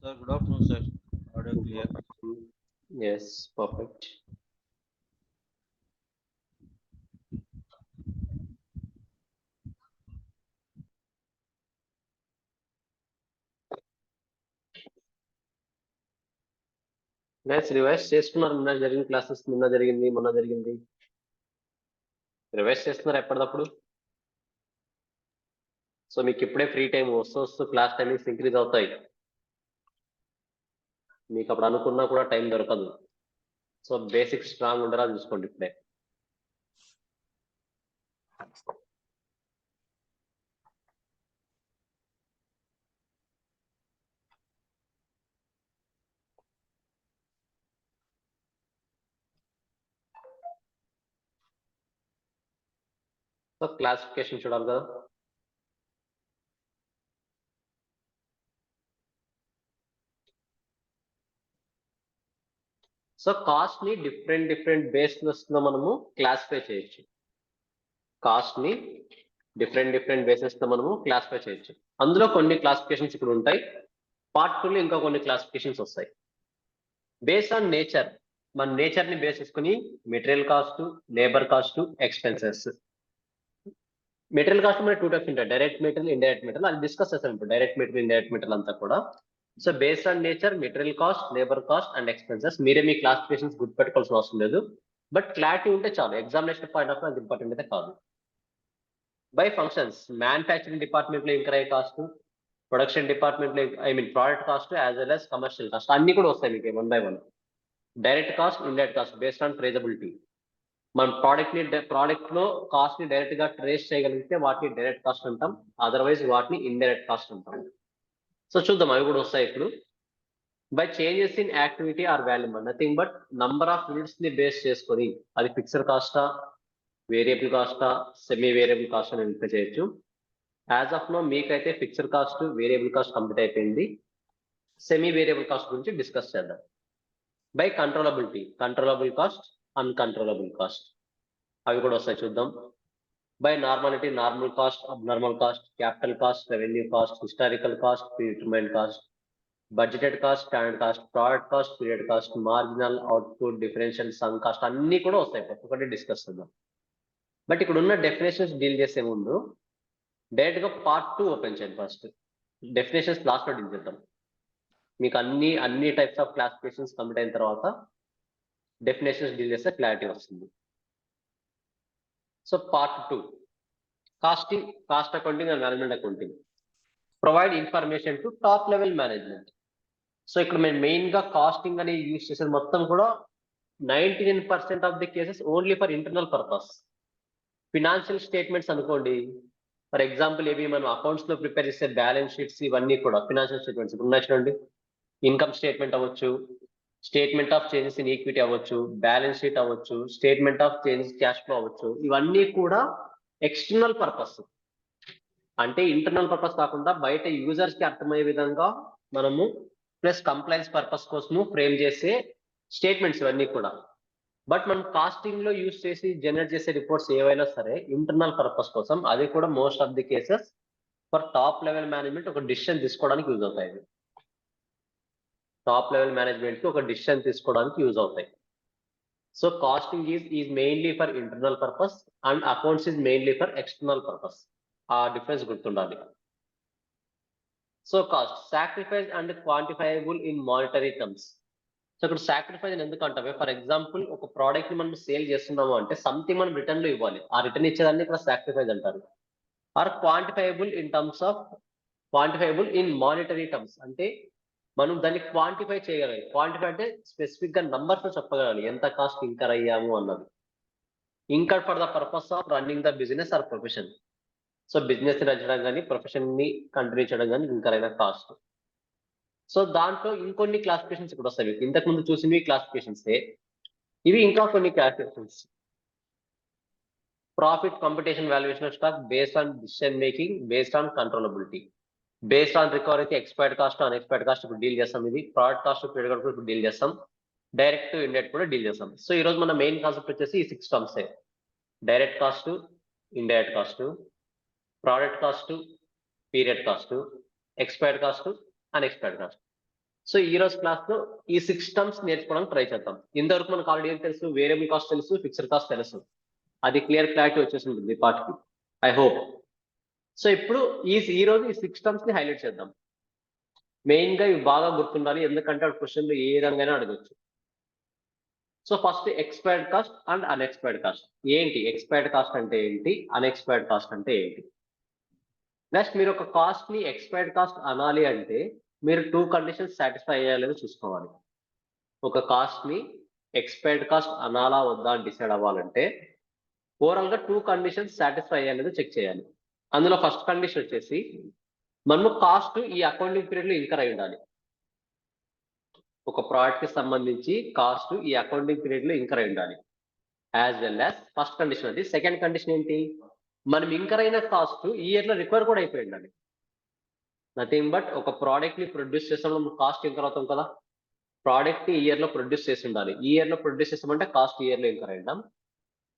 Sir, good afternoon, sir. Audio clear. Yes, perfect. Guys, revise చేస్తున్నారు. నిన్న జరిగిన classes నిన్న జరిగింది, మొన్న జరిగింది. రివైజ్ చేస్తున్నారు ఎప్పటికప్పుడు. సో మీకు ఇప్పుడే ఫ్రీ టైం వస్తూ క్లాస్ టైమింగ్స్ ఇంక్రీజ్ అవుతాయి. మీకు అప్పుడు అనుకున్నా కూడా టైం దొరకదు. సో బేసిక్ స్ట్రాంగ్ ఉండరా చూసుకోండి ఇప్పుడే. సో క్లాసిఫికేషన్ చూడాలి కదా. సో కాస్ట్ ని డిఫరెంట్ బేసెస్ లో మనము క్లాసిఫై చేయొచ్చు. కాస్ట్ ని డిఫరెంట్ బేసెస్ తో మనము క్లాసిఫై చేయొచ్చు. అందులో కొన్ని క్లాసిఫికేషన్స్ ఇప్పుడు ఉంటాయి. పార్ట్ 2 లో ఇంకా కొన్ని క్లాసిఫికేషన్స్ వస్తాయి. బేస్డ్ ఆన్ నేచర్, మన నేచర్ ని బేస్ చేసుకుని material cost, labour cost, expenses. Material cost మన 2 టైప్స్ ఉంటాయి, డైరెక్ట్ మెటీరియల్, ఇండైరెక్ట్ మెటీరియల్. అది డిస్కస్ చేస్తాం ఇప్పుడు, డైరెక్ట్ మెటీరియల్, ఇండైరెక్ట్ మెటీరియల్ అంతా కూడా. So based on nature, material cost, labour cost and expenses. మీరే మీ క్లాసిఫికేషన్స్ గుర్తుపెట్టుకోవాల్సిన అవసరం లేదు, బట్ క్లారిటీ ఉంటే చాలు. ఎగ్జామినేషన్ పాయింట్ ఆఫ్ అది ఇంపార్టెంట్ అయితే కాదు. బై ఫంక్షన్స్, మ్యానుఫ్యాక్చరింగ్ డిపార్ట్మెంట్ లో ఇంకర్ అయ్యే కాస్ట్, ప్రొడక్షన్ డిపార్ట్మెంట్ లో product cost, as well as commercial cost అన్ని కూడా వస్తాయి మీకు 1 by 1. Direct cost, indirect cost based on traceability. మన ప్రోడక్ట్ లో కాస్ట్ ని డైరెక్ట్ గా ట్రేస్ చేయగలిగితే వాటిని డైరెక్ట్ కాస్ట్ అంటాం, అదర్వైజ్ వాటిని ఇండైరెక్ట్ కాస్ట్ అంటాం. సో చూద్దాం అవి కూడా వస్తాయి ఇప్పుడు. By changes in activity or volume, nothing but number of units ని బేస్ చేసుకొని అది ఫిక్స్డ్ కాస్టా, వేరియబుల్ కాస్టా, సెమీ వేరియబుల్ కాస్ట్ అని ఎంపిక చేయొచ్చు. యాజ్ ఆఫ్ నో మీకైతే fixed cost, variable cost complete అయిపోయింది. సెమీ వేరియబుల్ కాస్ట్ గురించి డిస్కస్ చేద్దాం. By controllability, controllable cost, uncontrollable cost అవి కూడా వస్తాయి చూద్దాం. By normality, normal cost, abnormal cost, capital cost, revenue cost, historical cost, predetermined cost, budgeted cost, standard cost, product cost, period cost, marginal, output, differential, sunk cost అన్ని కూడా వస్తాయి. ఒక్కొక్కటి discuss చేద్దాం. But ఇక్కడ ఉన్న డెఫినేషన్స్ డీల్ చేసే ముందు direct గా పార్ట్ 2 ఓపెన్ చేయండి. ఫస్ట్ డెఫినేషన్స్ లాస్ట్ లో డీల్ చేద్దాం. మీకు అన్ని టైప్స్ ఆఫ్ క్లాసిఫికేషన్స్ కంప్లీట్ అయిన తర్వాత డెఫినేషన్స్ డీల్ చేస్తే క్లారిటీ వస్తుంది. So part 2, costing, cost accounting and management accounting. Provide information to top level management. So ఇక్కడ మేము మెయిన్ గా కాస్టింగ్ అని యూజ్ చేసేది మొత్తం కూడా 99% of the cases only for internal purpose. Financial statements అనుకోండి, ఫర్ ఎగ్జాంపుల్ ఏవి మనం అకౌంట్స్ లో ప్రిపేర్ చేసే బ్యాలెన్స్ షీట్స్ ఇవన్నీ కూడా ఫినాన్షియల్ స్టేట్మెంట్స్ ఉన్నాయి చూడండి. ఇన్కమ్ స్టేట్మెంట్ అవ్వచ్చు, statement of changes in equity అవ్వచ్చు, బ్యాలెన్స్ షీట్ అవ్వచ్చు, statement of changes cash flow అవ్వచ్చు. ఇవన్నీ కూడా ఎక్స్టర్నల్ పర్పస్, అంటే ఇంటర్నల్ పర్పస్ కాకుండా బయట యూజర్స్ కి అర్థమయ్యే విధంగా మనము ప్లస్ కంప్లైన్స్ పర్పస్ కోసము ఫ్రేమ్ చేసే స్టేట్మెంట్స్ ఇవన్నీ కూడా. బట్ మనం కాస్టింగ్ లో యూజ్ చేసి జనరేట్ చేసే రిపోర్ట్స్ ఏవైనా సరే ఇంటర్నల్ పర్పస్ కోసం, అది కూడా most of the cases for top level management ఒక డిసిషన్ తీసుకోవడానికి యూజ్ అవుతాయి. టాప్ లెవెల్ మేనేజ్మెంట్ కి ఒక డిసిషన్ తీసుకోవడానికి యూజ్ అవుతాయి. So costing is mainly for internal purpose and accounts is mainly for external purpose. ఆ డిఫరెన్స్ గుర్తుండాలి. So cost, sacrifice and quantifiable in monetary terms. So ఇక్కడ sacrifice అని ఎందుకు అంటామే, ఫర్ ఎగ్జాంపుల్ ఒక ప్రోడక్ట్ ని మనం సేల్ చేస్తున్నాము అంటే సంథింగ్ మనం రిటర్న్ లో ఇవ్వాలి, ఆ రిటర్న్ ఇచ్చేదాన్ని ఇక్కడ సాక్రిఫైస్ అంటారు. Or quantifiable in terms of, quantifiable in monetary terms అంటే మనం దాన్ని క్వాంటిఫై చేయగలగాలి. క్వాంటిఫై అంటే స్పెసిఫిక్ గా నంబర్స్ తో చెప్పగలగాలి ఎంత కాస్ట్ ఇంకర్ అయ్యాము అన్నది. Incur for the purpose of running the business or profession. So business రచడం కానీ ప్రొఫెషన్ ని కంటిన్యూ చేయడం కానీ ఇంకర్ అయిన కాస్ట్. సో దాంట్లో ఇంకొన్ని క్లాసిఫికేషన్స్ ఇక్కడ వస్తాయి. ఇంతకు ముందు చూసినవి క్లాసిఫికేషన్స్, ఇవి ఇంకా కొన్ని classifications. Profit, competition, valuation of stock based on decision making, based on controllability, based on recovery అయితే ఎక్స్పైర్డ్ కాస్ట్, అన్ఎక్స్పైర్డ్ కాస్ట్ ఇప్పుడు డీల్ చేస్తాం. ఇది ప్రోడక్ట్ కాస్ట్, పీరియడ్ కాస్ట్ ఇప్పుడు డీల్ చేస్తాం. డైరెక్ట్, ఇండైరెక్ట్ కూడా డీల్ చేస్తాం. సో ఈ రోజు మన మెయిన్ కాన్సెప్ట్ వచ్చేసి ఈ 6 terms: direct cost, indirect cost, product cost, period cost, expired cost, unexpired cost. So ఈ రోజు క్లాస్ లో ఈ 6 టర్మ్స్ నేర్చుకోవడానికి ట్రై చేద్దాం. ఇంతవరకు మనకు ఆల్రెడీ ఏం తెలుసు, వేరియబుల్ కాస్ట్ తెలుసు, ఫిక్స్డ్ కాస్ట్ తెలుసు. అది క్లారిటీ వచ్చేసి ఉంటుంది ఈ పార్ట్కి, ఐ హోప్. సో ఇప్పుడు ఈ రోజు ఈ 6 టర్మ్స్ ని హైలైట్ చేద్దాం. మెయిన్ గా ఇవి బాగా గుర్తుండాలి, ఎందుకంటే క్వశ్చన్లు ఏ విధంగా అడగచ్చు. So first expired cost and unexpired cost ఏంటి, ఎక్స్పైర్డ్ కాస్ట్ అంటే ఏంటి, అన్ఎక్స్పైర్డ్ కాస్ట్ అంటే ఏంటి. నెక్స్ట్ మీరు ఒక కాస్ట్ ని ఎక్స్పైర్డ్ కాస్ట్ అనాలి అంటే మీరు 2 కండిషన్స్ సాటిస్ఫై అయ్యాలేదో చూసుకోవాలి. ఒక కాస్ట్ ని ఎక్స్పైర్డ్ కాస్ట్ అనాలా వద్దా అని డిసైడ్ అవ్వాలంటే ఓవరాల్ గా 2 కండిషన్స్ సాటిస్ఫై అయ్యాలేదో చెక్ చేయాలి. అందులో ఫస్ట్ కండిషన్ వచ్చేసి మనము కాస్ట్ ఈ అకౌంటింగ్ పీరియడ్ లో ఇన్కర్ అయి ఉండాలి. ఒక ప్రోడక్ట్ కి సంబంధించి కాస్ట్ ఈ అకౌంటింగ్ పీరియడ్ లో ఇన్కర్ అయి ఉండాలి, as well as first condition అది. సెకండ్ కండిషన్ ఏంటి, మనం ఇన్కర్ అయిన కాస్ట్ ఈ ఇయర్ లో రికవర్ కూడా అయిపోయి ఉండాలి. నథింగ్ బట్ ఒక ప్రోడక్ట్ ని ప్రొడ్యూస్ చేసినప్పుడు కాస్ట్ ఇన్కర్ అవుతాం కదా, ప్రోడక్ట్ ని ఇయర్ లో ప్రొడ్యూస్ చేసి ఉండాలి. ఈ ఇయర్ లో ప్రొడ్యూస్ చేసామంటే కాస్ట్ ఇయర్ లో ఇన్కర్ అయ్యాం.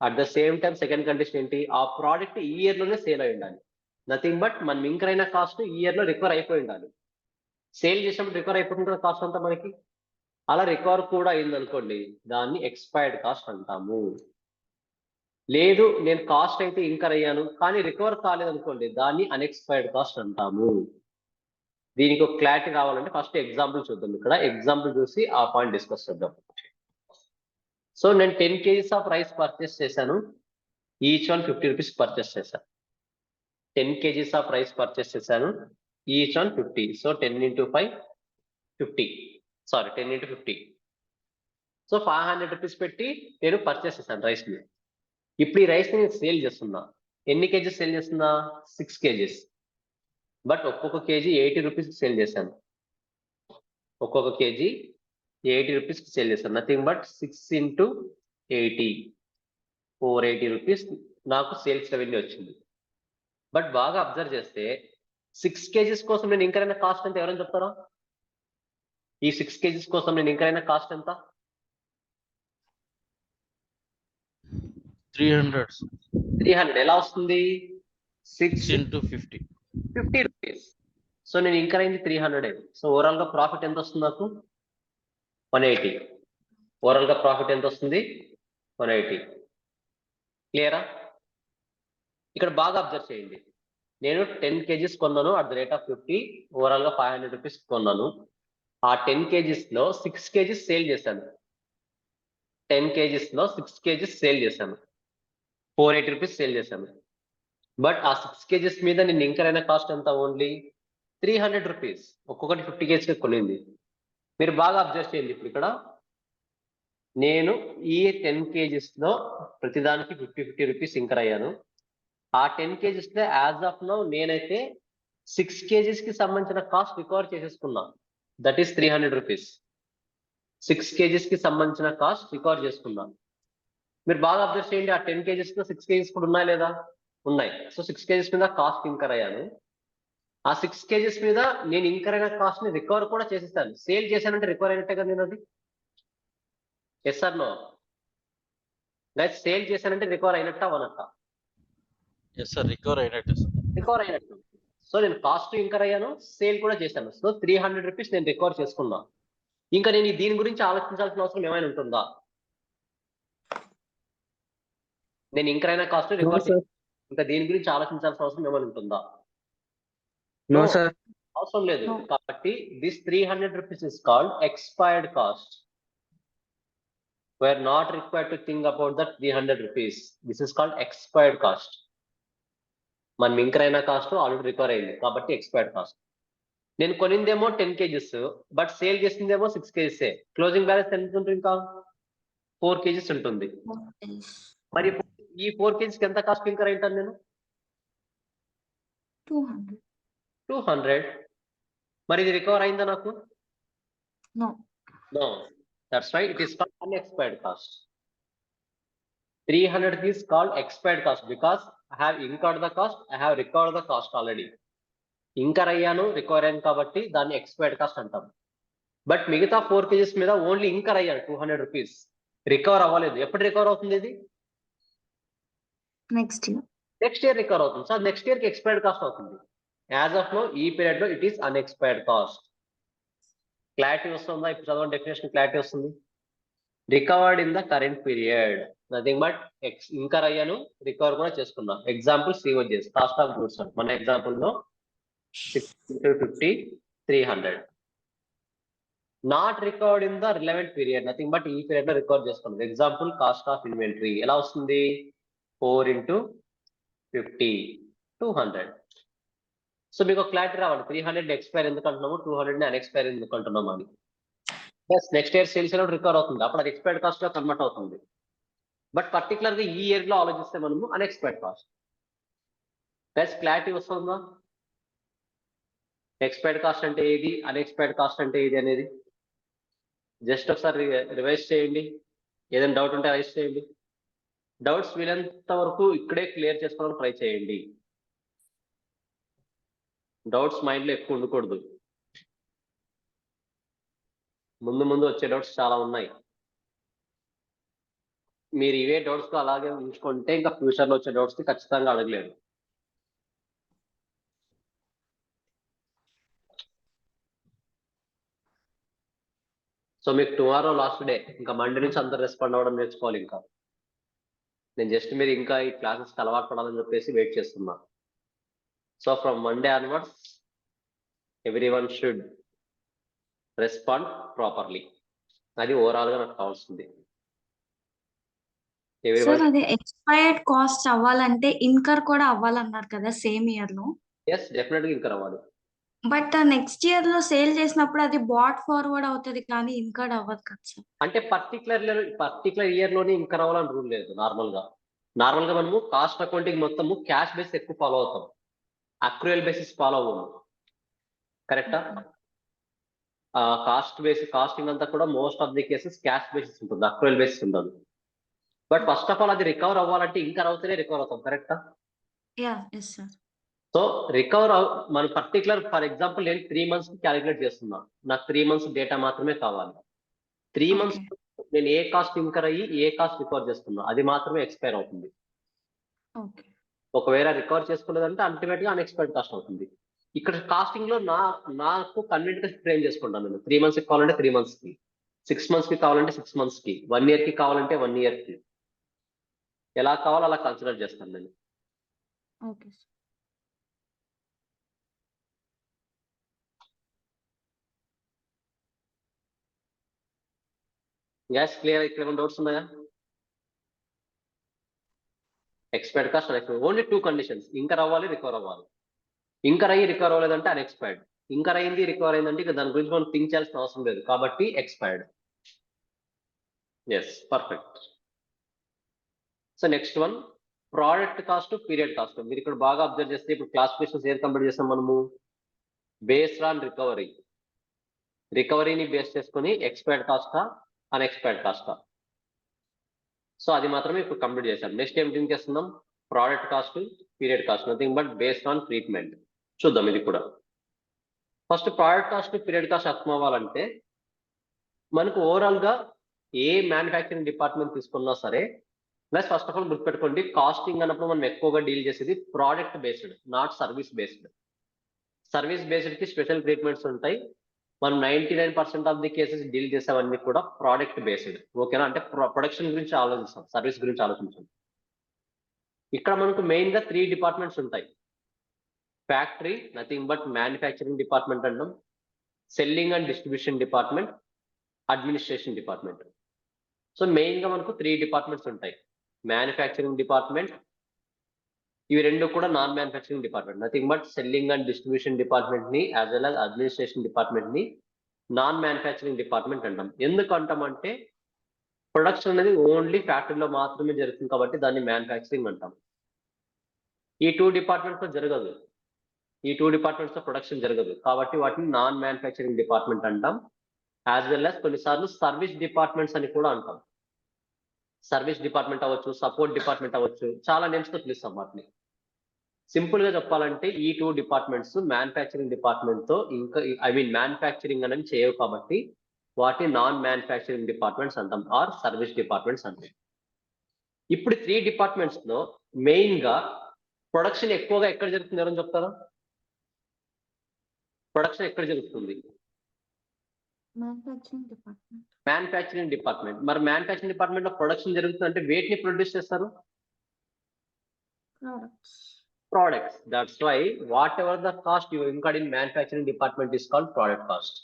At the same time second condition ఏంటి, ఆ ప్రోడక్ట్ ఈ ఇయర్ లోనే సేల్ అయి ఉండాలి. నథింగ్ బట్ మనం ఇన్కర్ అయిన కాస్ట్ ఈ ఇయర్ లో రికవర్ అయిపోయి ఉండాలి. సేల్ చేసినప్పుడు రికవర్ అయిపోతుంది కాస్ట్ అంతా మనకి. అలా రికవర్ కూడా అయింది అనుకోండి, దాన్ని ఎక్స్పైర్డ్ కాస్ట్ అంటాము. లేదు నేను కాస్ట్ అయితే ఇన్కర్ అయ్యాను కానీ రికవర్ కాలేదు అనుకోండి, దాన్ని అన్ఎక్స్పైర్డ్ కాస్ట్ అంటాము. దీనికి ఒక క్లారిటీ రావాలంటే ఫస్ట్ ఎగ్జాంపుల్ చూద్దాం. ఇక్కడ ఎగ్జాంపుల్ చూసి ఆ పాయింట్ డిస్కస్ చేద్దాం. సో నేను 10 kgs ఆఫ్ రైస్ పర్చేస్ చేశాను, ఈచ్ వన్ 50 రూపీస్ పర్చేస్ చేశాను. 10 kgs ఆఫ్ రైస్ పర్చేస్ చేశాను, each one 50. So 10 into 5 50, sorry 10 into 50. So 500 rupees పెట్టి నేను పర్చేస్ చేశాను రైస్ ని. ఇప్పుడు ఈ రైస్ ని నేను సేల్ చేస్తున్నా. ఎన్ని కేజీస్ సేల్ చేస్తున్నా, 6 kgs. బట్ ఒక్కొక్క కేజీ 80 రూపీస్ సేల్ చేశాను. ఒక్కొక్క కేజీ 80 రూపీస్ సేల్ చేశాను. నథింగ్ బట్ 6 into 80, 480 రూపీస్ నాకు సేల్స్ రెవెన్యూ వచ్చింది. బట్ బాగా అబ్జర్వ్ చేస్తే 6 kgs కోసం నేను ఇంకరైనా కాస్ట్ ఎంత, ఎవరైనా చెప్తారా? ఈ 6 kgs కోసం నేను ఇంకరైనా కాస్ట్ ఎంత? 300 ఎలా వస్తుంది? 6 into 50. 50 రూపీస్. సో నేను ఇంకర్ అయింది 300. సో ఓవరాల్ గా ప్రాఫిట్ ఎంత వస్తుంది నాకు? 180. ఓవరాల్ గా ప్రాఫిట్ ఎంత వస్తుంది? 180. క్లియరా? ఇక్కడ బాగా అబ్జర్వ్ చేయండి. నేను 10 kgs కొన్నాను at the rate of 50, overall గా 500 రూపీస్ కొన్నాను. ఆ 10 kgs లో 6 kgs సేల్ చేశాను. 10 kgs లో 6 kgs సేల్ చేశాను, 480 రూపీస్ సేల్ చేశాను. బట్ ఆ 6 kgs మీద నేను ఇంకర్ అయిన కాస్ట్ ఎంత? Only 300 rupees. ఒక్కొక్కటి 50 kgs కొనింది. మీరు బాగా అబ్జర్వ్ చేయండి. ఇప్పుడు ఇక్కడ నేను ఈ 10 kgs లో ప్రతిదానికి 50 రూపీస్ ఇంకర్ అయ్యాను. ఆ 10 kgs లో యాజ్ ఆఫ్ నౌ నేనైతే 6 kgs కి సంబంధించిన కాస్ట్ రికవర్ చేసేసుకున్నా, దట్ ఈస్ 300 రూపీస్. 6 kgs కి సంబంధించిన కాస్ట్ రికవర్ చేసుకున్నా. మీరు బాగా అబ్జర్వ్ చేయండి, ఆ 10 kgs లో 6 kgs కూడా ఉన్నాయా లేదా? ఉన్నాయి. సో 6 kgs మీద కాస్ట్ ఇంకర్ అయ్యాను. ఆ 6 kgs మీద నేను ఇంకర్ అయిన కాస్ట్ ని రికవర్ కూడా చేసేస్తాను. సేల్ చేశానంటే రికవర్ అయినట్టే కదా నేను అది. Yes or no? Guys sale చేశానంటే రికవర్ అయినట్టా అవనట్టా? Yes sir, recover అయినట్టు sir. రికవర్ అయినట్టు. సో నేను కాస్ట్ ఇంకర్ అయ్యాను, సేల్ కూడా చేశాను. సో 300 రూపీస్ నేను రికవర్ చేసుకున్నా. ఇంకా నేను దీని గురించి ఆలోచించాల్సిన అవసరం ఏమైనా ఉంటుందా? నేను ఇంకర్ అయిన కాస్ట్ రికవర్, ఇంకా దీని గురించి ఆలోచించాల్సిన అవసరం ఏమైనా ఉంటుందా? No sir. అవసరం లేదు. కాబట్టి this 300 rupees is called expired cost. We're not required to think about that 300 rupees. This is called expired cost. మనం ఇంకర్ అయిన కాస్ట్ ఆల్రెడీ రికవర్ అయింది కాబట్టి ఎక్స్పైర్డ్ కాస్ట్. నేను కొనిందేమో 10 kgs, బట్ సేల్ చేసిందేమో 6 kgs. క్లోజింగ్ బ్యాలెన్స్ ఎంత ఉంటుంది? ఇంకా 4 kgs ఉంటుంది. మరి ఈ 4 kgs కి ఎంత కాస్ట్ ఇంకర్ అయింటాను నేను? 200. మరి ఇది రికవర్ అయిందా నాకు? No. No. That's right. It is called unexpired cost. 300 is called expired cost because I have incurred the cost, I have recovered the cost already. Incur అయ్యాను, రికవర్ అయ్యాను కాబట్టి దాన్ని ఎక్స్పైర్డ్ కాస్ట్ అంటాం. బట్ మిగతా 4 kgs మీద only incur అయ్యాను 200 rupees, recover అవ్వలేదు. ఎప్పుడు రికవర్ అవుతుంది ఇది? Next year. Next year recover అవుతుంది. సో నెక్స్ట్ ఇయర్ కి ఎక్స్పైర్డ్ కాస్ట్ అవుతుంది. యాజ్ ఆఫ్ నో ఈ పీరియడ్ లో it is unexpired cost. Clarity వస్తుందా? ఇప్పుడు చదవండి డెఫినేషన్, క్లారిటీ వస్తుంది. Recovered in the current period, nothing but incur అయ్యాను, రికవర్ కూడా చేసుకున్నాం. Example COGS, cost of goods. మన ఎగ్జాంపుల్ లో 650, 300. Not recovered in the relevant period, nothing but ఈ పీరియడ్ లో రికవర్ చేసుకున్నాం. ఎగ్జాంపుల్ కాస్ట్ ఆఫ్ ఇన్వెంటరీ ఎలా వస్తుంది? 4 × 50, 200. సో మీకు క్లారిటీ రావాలి, 300 ఎక్స్పైర్ ఎందుకు అంటున్నాము, 200 అన్ఎక్స్పైర్ ఎందుకు అంటున్నాము అని. ప్లస్ నెక్స్ట్ ఇయర్ సేల్స్ లో రికవర్ అవుతుంది, అప్పుడు అది ఎక్స్పైర్డ్ కాస్ట్ లో కన్వర్ట్ అవుతుంది. బట్ పర్టికులర్ గా ఈ ఇయర్ లో ఆలోచిస్తే మనము అన్ఎక్స్పైర్డ్ కాస్ట్. ప్లస్ క్లారిటీ వస్తుందా? ఎక్స్పైర్డ్ కాస్ట్ అంటే ఏది, అన్ఎక్స్పైర్డ్ కాస్ట్ అంటే ఏది అనేది జస్ట్ ఒకసారి రివైజ్ చేయండి. ఏదైనా డౌట్ ఉంటే రైజ్ చేయండి. డౌట్స్ వీలంత వరకు ఇక్కడే క్లియర్ చేసుకోవడానికి ట్రై చేయండి. డౌట్స్ మైండ్ లో ఎక్కువ ఉండకూడదు. ముందు ముందు వచ్చే డౌట్స్ చాలా ఉన్నాయి. మీరు ఇవే డౌట్స్ తో అలాగే ఉంచుకుంటే ఇంకా ఫ్యూచర్ లో వచ్చే డౌట్స్ కి ఖచ్చితంగా అడగలేరు. సో మీకు టుమారో లాస్ట్ డే, ఇంకా మండే నుంచి అందరు రెస్పాండ్ అవ్వడం నేర్చుకోవాలి. ఇంకా నేను జస్ట్ మీరు ఇంకా ఈ క్లాసెస్ అలవాటు పడాలని చెప్పేసి వెయిట్ చేస్తున్నా. So from Monday onwards everyone should respond properly. అది ఓవరాల్ గా నాకు కావాల్సింది. సార్ అది ఎక్స్పైర్డ్ కాస్ట్ అవ్వాలంటే ఇన్కర్ కూడా అవ్వాలన్నారు కదా సేమ్ ఇయర్ లో. ఎస్, డెఫినెట్ గా ఇన్కర్ అవ్వాలి. బట్ నెక్స్ట్ ఇయర్ లో సేల్ చేసినప్పుడు అది బాట్ ఫార్వర్డ్ అవుతుంది కానీ ఇన్కర్డ్ అవ్వదు కదా సార్. అంటే పర్టికులర్ ఇయర్ లోనే ఇన్కర్ అవ్వాలని రూల్ లేదు. నార్మల్ గా మనము కాస్ట్ అకౌంటింగ్ మొత్తము క్యాష్ బేస్ ఎక్కువ ఫాలో అవుతాం, అక్రూయల్ బేసిస్ ఫాలో అవ్వము. కరెక్టా? కాస్టింగ్ అంతా కూడా most of the cases cash basis ఉంటుంది, అక్రూయల్ బేసిస్ ఉండదు. బట్ ఫస్ట్ ఆఫ్ ఆల్ అది రికవర్ అవ్వాలంటే ఇన్కర్ అవుతేనే రికవర్ అవుతాం. కరెక్టా? Yeah yes sir. సో మన పర్టికులర్, ఫర్ ఎగ్జాంపుల్ నేను 3 months కి క్యాలిక్యులేట్ చేస్తున్నా, నాకు 3 months డేటా మాత్రమే కావాలి. 3 months నేను ఏ కాస్ట్ ఇన్కర్ అయ్యి ఏ కాస్ట్ రికవర్ చేస్తున్నా అది మాత్రమే ఎక్స్పైర్ అవుతుంది. ఒకవేళ రికవర్ చేసుకోలేదంటే అల్టిమేట్ గా అన్ఎక్స్పైర్డ్ కాస్ట్ అవుతుంది. ఇక్కడ కాస్టింగ్ లో నాకు కన్వీనియంట్ గా ఫ్రేమ్ చేసుకుంటాను. నేను 3 months కి కావాలంటే 3 months కి, 6 months కి కావాలంటే 6 months కి, 1 year కి కావాలంటే 1 year కి, ఎలా కావాలో అలా కన్సిడర్ చేస్తాను నేను. Okay sir. Gas clear? ఇక్కడ ఏమైనా డౌట్స్ ఉన్నాయా? Expired cost only 2 conditions, incur అవ్వాలి, రికవర్ అవ్వాలి. ఇంకర్ అయ్యి రికవర్ అవ్వలేదంటే అన్ఎక్స్పైర్డ్, ఇంకర్ అయింది రికవర్ అయిందంటే ఇక దాని గురించి మనం థింక్ చేయాల్సిన అవసరం లేదు, కాబట్టి expired. Yes, perfect. So next one, product cost, period cost. మీరు ఇక్కడ బాగా అబ్జర్వ్ చేస్తే ఇప్పుడు క్లాసిఫికేషన్స్ ఏది కంప్లీట్ చేస్తాం మనము? బేస్డ్ ఆన్ రికవరీని బేస్ చేసుకుని ఎక్స్పైర్డ్ కాస్టా, అన్ఎక్స్పైర్డ్ కాస్టా. సో అది మాత్రమే ఇప్పుడు కంప్లీట్ చేశాం. నెక్స్ట్ ఏం థింక్ చేస్తున్నాం? Product cost, period cost, nothing but based on treatment. చూద్దాం ఇది కూడా. First product cost, period cost అర్థం అవ్వాలంటే మనకు ఓవరాల్ గా ఏ మ్యానుఫ్యాక్చరింగ్ డిపార్ట్మెంట్ తీసుకున్నా సరే, ప్లస్ ఫస్ట్ ఆఫ్ ఆల్ గుర్తుపెట్టుకోండి, కాస్టింగ్ అన్నప్పుడు మనం ఎక్కువగా డీల్ చేసేది product based, not service based. Service based కి స్పెషల్ ట్రీట్మెంట్స్ ఉంటాయి. మనం 99% ఆఫ్ ది కేసెస్ డీల్ చేసేవన్నీ కూడా ప్రోడక్ట్ బేస్డ్. ఓకేనా? అంటే ప్రొడక్షన్ గురించి ఆలోచిస్తాం, సర్వీస్ గురించి ఆలోచించాం. ఇక్కడ మనకు మెయిన్ గా 3 డిపార్ట్మెంట్స్ ఉంటాయి. Factory, nothing but manufacturing department అంటాం, selling and distribution department, administration department. So main గా మనకు 3 డిపార్ట్మెంట్స్ ఉంటాయి. మ్యానుఫ్యాక్చరింగ్ డిపార్ట్మెంట్, ఇవి రెండు కూడా non manufacturing department. Nothing but selling and distribution department ని as well as administration department ని నాన్ మ్యానుఫ్యాక్చరింగ్ డిపార్ట్మెంట్ అంటాం. ఎందుకు అంటామంటే ప్రొడక్షన్ అనేది ఓన్లీ ఫ్యాక్టరీలో మాత్రమే జరుగుతుంది కాబట్టి దాన్ని మ్యానుఫ్యాక్చరింగ్ అంటాం. ఈ 2 డిపార్ట్మెంట్స్ లో జరగదు, ఈ 2 డిపార్ట్మెంట్స్ లో ప్రొడక్షన్ జరగదు కాబట్టి వాటిని నాన్ మ్యానుఫ్యాక్చరింగ్ డిపార్ట్మెంట్ అంటాం. యాజ్ వెల్ as కొన్నిసార్లు సర్వీస్ డిపార్ట్మెంట్స్ అని కూడా అంటాం. సర్వీస్ డిపార్ట్మెంట్ అవ్వచ్చు, సపోర్ట్ డిపార్ట్మెంట్ అవ్వచ్చు, చాలా నేమ్స్ తో పిలుస్తాం వాటిని. సింపుల్ గా చెప్పాలంటే ఈ 2 డిపార్ట్మెంట్స్ మ్యానుఫ్యాక్చరింగ్ డిపార్ట్మెంట్ తో ఇంకా మ్యానుఫ్యాక్చరింగ్ అనేది చేయవు కాబట్టి వాటిని నాన్ మ్యానుఫ్యాక్చరింగ్ డిపార్ట్మెంట్స్ అంటాం, ఆర్ సర్వీస్ డిపార్ట్మెంట్స్ అంటాం. ఇప్పుడు 3 డిపార్ట్మెంట్స్ లో మెయిన్ గా ప్రొడక్షన్ ఎక్కువగా ఎక్కడ జరుగుతుంది? ఎవరైనా చెప్తారా? ప్రొడక్షన్ ఎక్కడ జరుగుతుంది? Manufacturing department. Manufacturing department. మరి మ్యానుఫ్యాక్చరింగ్ డిపార్ట్మెంట్ లో ప్రొడక్షన్ జరుగుతుందంటే వేటిని ప్రొడ్యూస్ చేస్తారు? Products. That's why whatever the cost you incurred in manufacturing department is called product cost.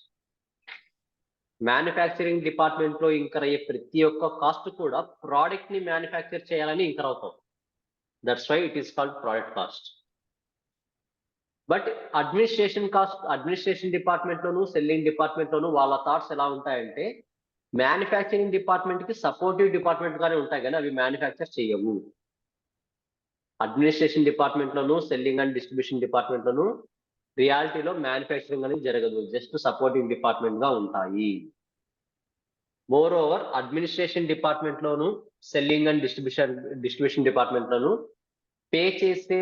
Manufacturing department లో ఇంకర్ అయ్యే ప్రతి ఒక్క కాస్ట్ కూడా ప్రోడక్ట్ ని మ్యానుఫ్యాక్చర్ చేయాలని ఇంకర్ అవుతాం. That's why it is called product cost. But administration department లోను selling department లోను వాళ్ళ థాట్స్ ఎలా ఉంటాయంటే మ్యానుఫ్యాక్చరింగ్ డిపార్ట్మెంట్ కి సపోర్టివ్ డిపార్ట్మెంట్ గానే ఉంటాయి కానీ అవి మ్యానుఫ్యాక్చర్ చేయవు. అడ్మినిస్ట్రేషన్ డిపార్ట్మెంట్ లోను సెల్లింగ్ అండ్ డిస్ట్రిబ్యూషన్ డిపార్ట్మెంట్ లోను రియాలిటీలో మ్యానుఫ్యాక్చరింగ్ అనేది జరగదు, జస్ట్ సపోర్టింగ్ డిపార్ట్మెంట్ గా ఉంటాయి. మోర్ ఓవర్ అడ్మినిస్ట్రేషన్ డిపార్ట్మెంట్ లోను సెల్లింగ్ అండ్ డిస్ట్రిబ్యూషన్ డిపార్ట్మెంట్ లోను పే చేసే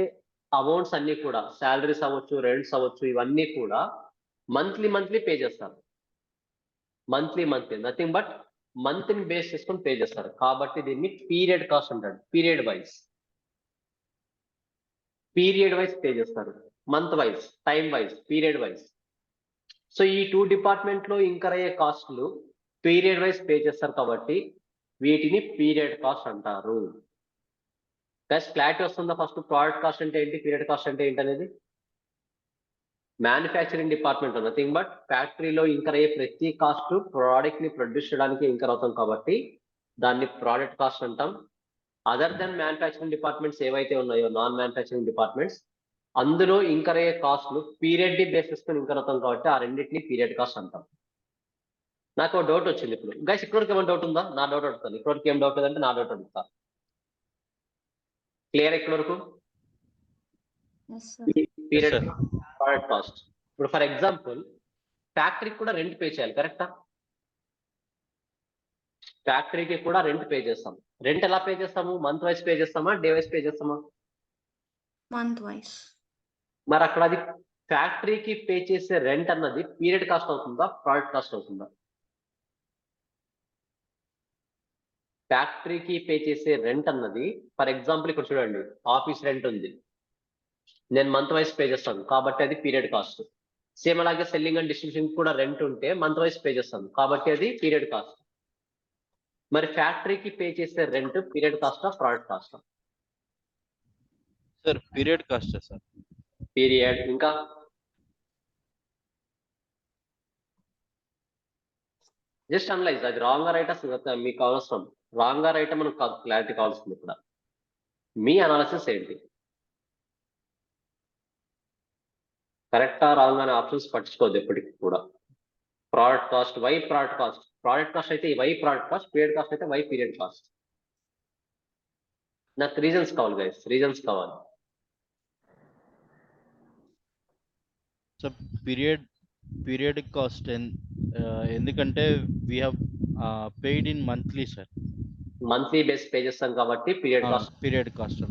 అమౌంట్స్ అన్ని కూడా శాలరీస్ అవ్వచ్చు, రెంట్స్ అవ్వచ్చు, ఇవన్నీ కూడా మంత్లీ పే చేస్తారు. మంత్లీ నథింగ్ బట్ మంత్ ని బేస్ చేసుకొని పే చేస్తారు. కాబట్టి దీన్ని పీరియడ్ కాస్ట్ అంటాడు. పీరియడ్ వైజ్ పే చేస్తారు. Month wise, time wise, period wise. So ఈ 2 డిపార్ట్మెంట్ లో ఇంకర్ అయ్యే కాస్ట్లు పీరియడ్ వైజ్ పే చేస్తారు కాబట్టి వీటిని పీరియడ్ కాస్ట్ అంటారు. క్లారిటీ వస్తుందా? ఫస్ట్ ప్రోడక్ట్ కాస్ట్ అంటే ఏంటి, పీరియడ్ కాస్ట్ అంటే ఏంటి అనేది. మ్యానుఫ్యాక్చరింగ్ డిపార్ట్మెంట్ నథింగ్ బట్ ఫ్యాక్టరీలో ఇంకర్ అయ్యే ప్రతి కాస్ట్ ప్రోడక్ట్ ని ప్రొడ్యూస్ చేయడానికి ఇంకర్ అవుతాం కాబట్టి దాన్ని ప్రోడక్ట్ కాస్ట్ అంటాం. అదర్ దెన్ మ్యానుఫ్యాక్చరింగ్ డిపార్ట్మెంట్స్ ఏవైతే ఉన్నాయో నాన్ మ్యానుఫ్యాక్చరింగ్ డిపార్ట్మెంట్స్ అందులో ఇంకర్ అయ్యే కాస్ట్లు పీరియడ్ ని బేసిస్ తో ఇంకర్ అవుతాం కాబట్టి ఆ రెండింటిని పీరియడ్ కాస్ట్ అంటాం. నాకు ఒక డౌట్ వచ్చింది ఇప్పుడు. గైస్ ఇక్కడికి ఏమైనా డౌట్ ఉందా? నా డౌట్ అడుగుతాను. ఇక్కడికి ఏం డౌట్ లేదంటే నా డౌట్ అడుగుతా. క్లియర్ ఇక్కడ వరకు? Period product cost. ఇప్పుడు ఫర్ ఎగ్జాంపుల్ ఫ్యాక్టరీకి కూడా రెంట్ పే చేయాలి, కరెక్టా? ఫ్యాక్టరీకి కూడా రెంట్ పే చేస్తాం. రెంట్ ఎలా పే చేస్తాము? మంత్ వైజ్ పే చేస్తామా, డే వైజ్ పే చేస్తామా? Month wise. మరి అక్కడ అది ఫ్యాక్టరీకి పే చేసే రెంట్ అన్నది పీరియడ్ కాస్ట్ అవుతుందా, ప్రోడక్ట్ కాస్ట్ అవుతుందా? ఫ్యాక్టరీకి పే చేసే రెంట్ అన్నది ఫర్ ఎగ్జాంపుల్ ఇక్కడ చూడండి, ఆఫీస్ రెంట్ ఉంది, నేను మంత్ వైజ్ పే చేస్తాను కాబట్టి అది పీరియడ్ కాస్ట్. సేమ్ అలాగే సెల్లింగ్ అండ్ డిస్ట్రిబ్యూషన్ కూడా రెంట్ ఉంటే మంత్ వైజ్ పే చేస్తాను కాబట్టి అది పీరియడ్ కాస్ట్. మరి ఫ్యాక్టరీకి పే చేసే రెంట్ పీరియడ్ కాస్టా, ప్రోడక్ట్ కాస్టా? Sir period cost sir. Period. ఇంకా జస్ట్ అనలైజ్, అది రాంగ్ రైట్ మీకు అవసరం. రాంగ్ రైట్ మనకు క్లారిటీ కావాల్సింది. ఇక్కడ మీ అనాలిసిస్ ఏంటి? కరెక్టా రాంగ్ అనే ఆప్షన్స్ పట్టించుకోవద్దు ఎప్పటికి కూడా. Product cost, why product cost. Product cost అయితే why product cost, period cost అయితే వై పీరియడ్ కాస్ట్. నాకు రీజన్స్ కావాలి గైస్, రీజన్స్ కావాలి. సో పీరియడ్ కాస్ట్ ఎందుకంటే we have paid in monthly sir. Monthly base pay చేస్తాం కాబట్టి పీరియడ్ కాస్ట్.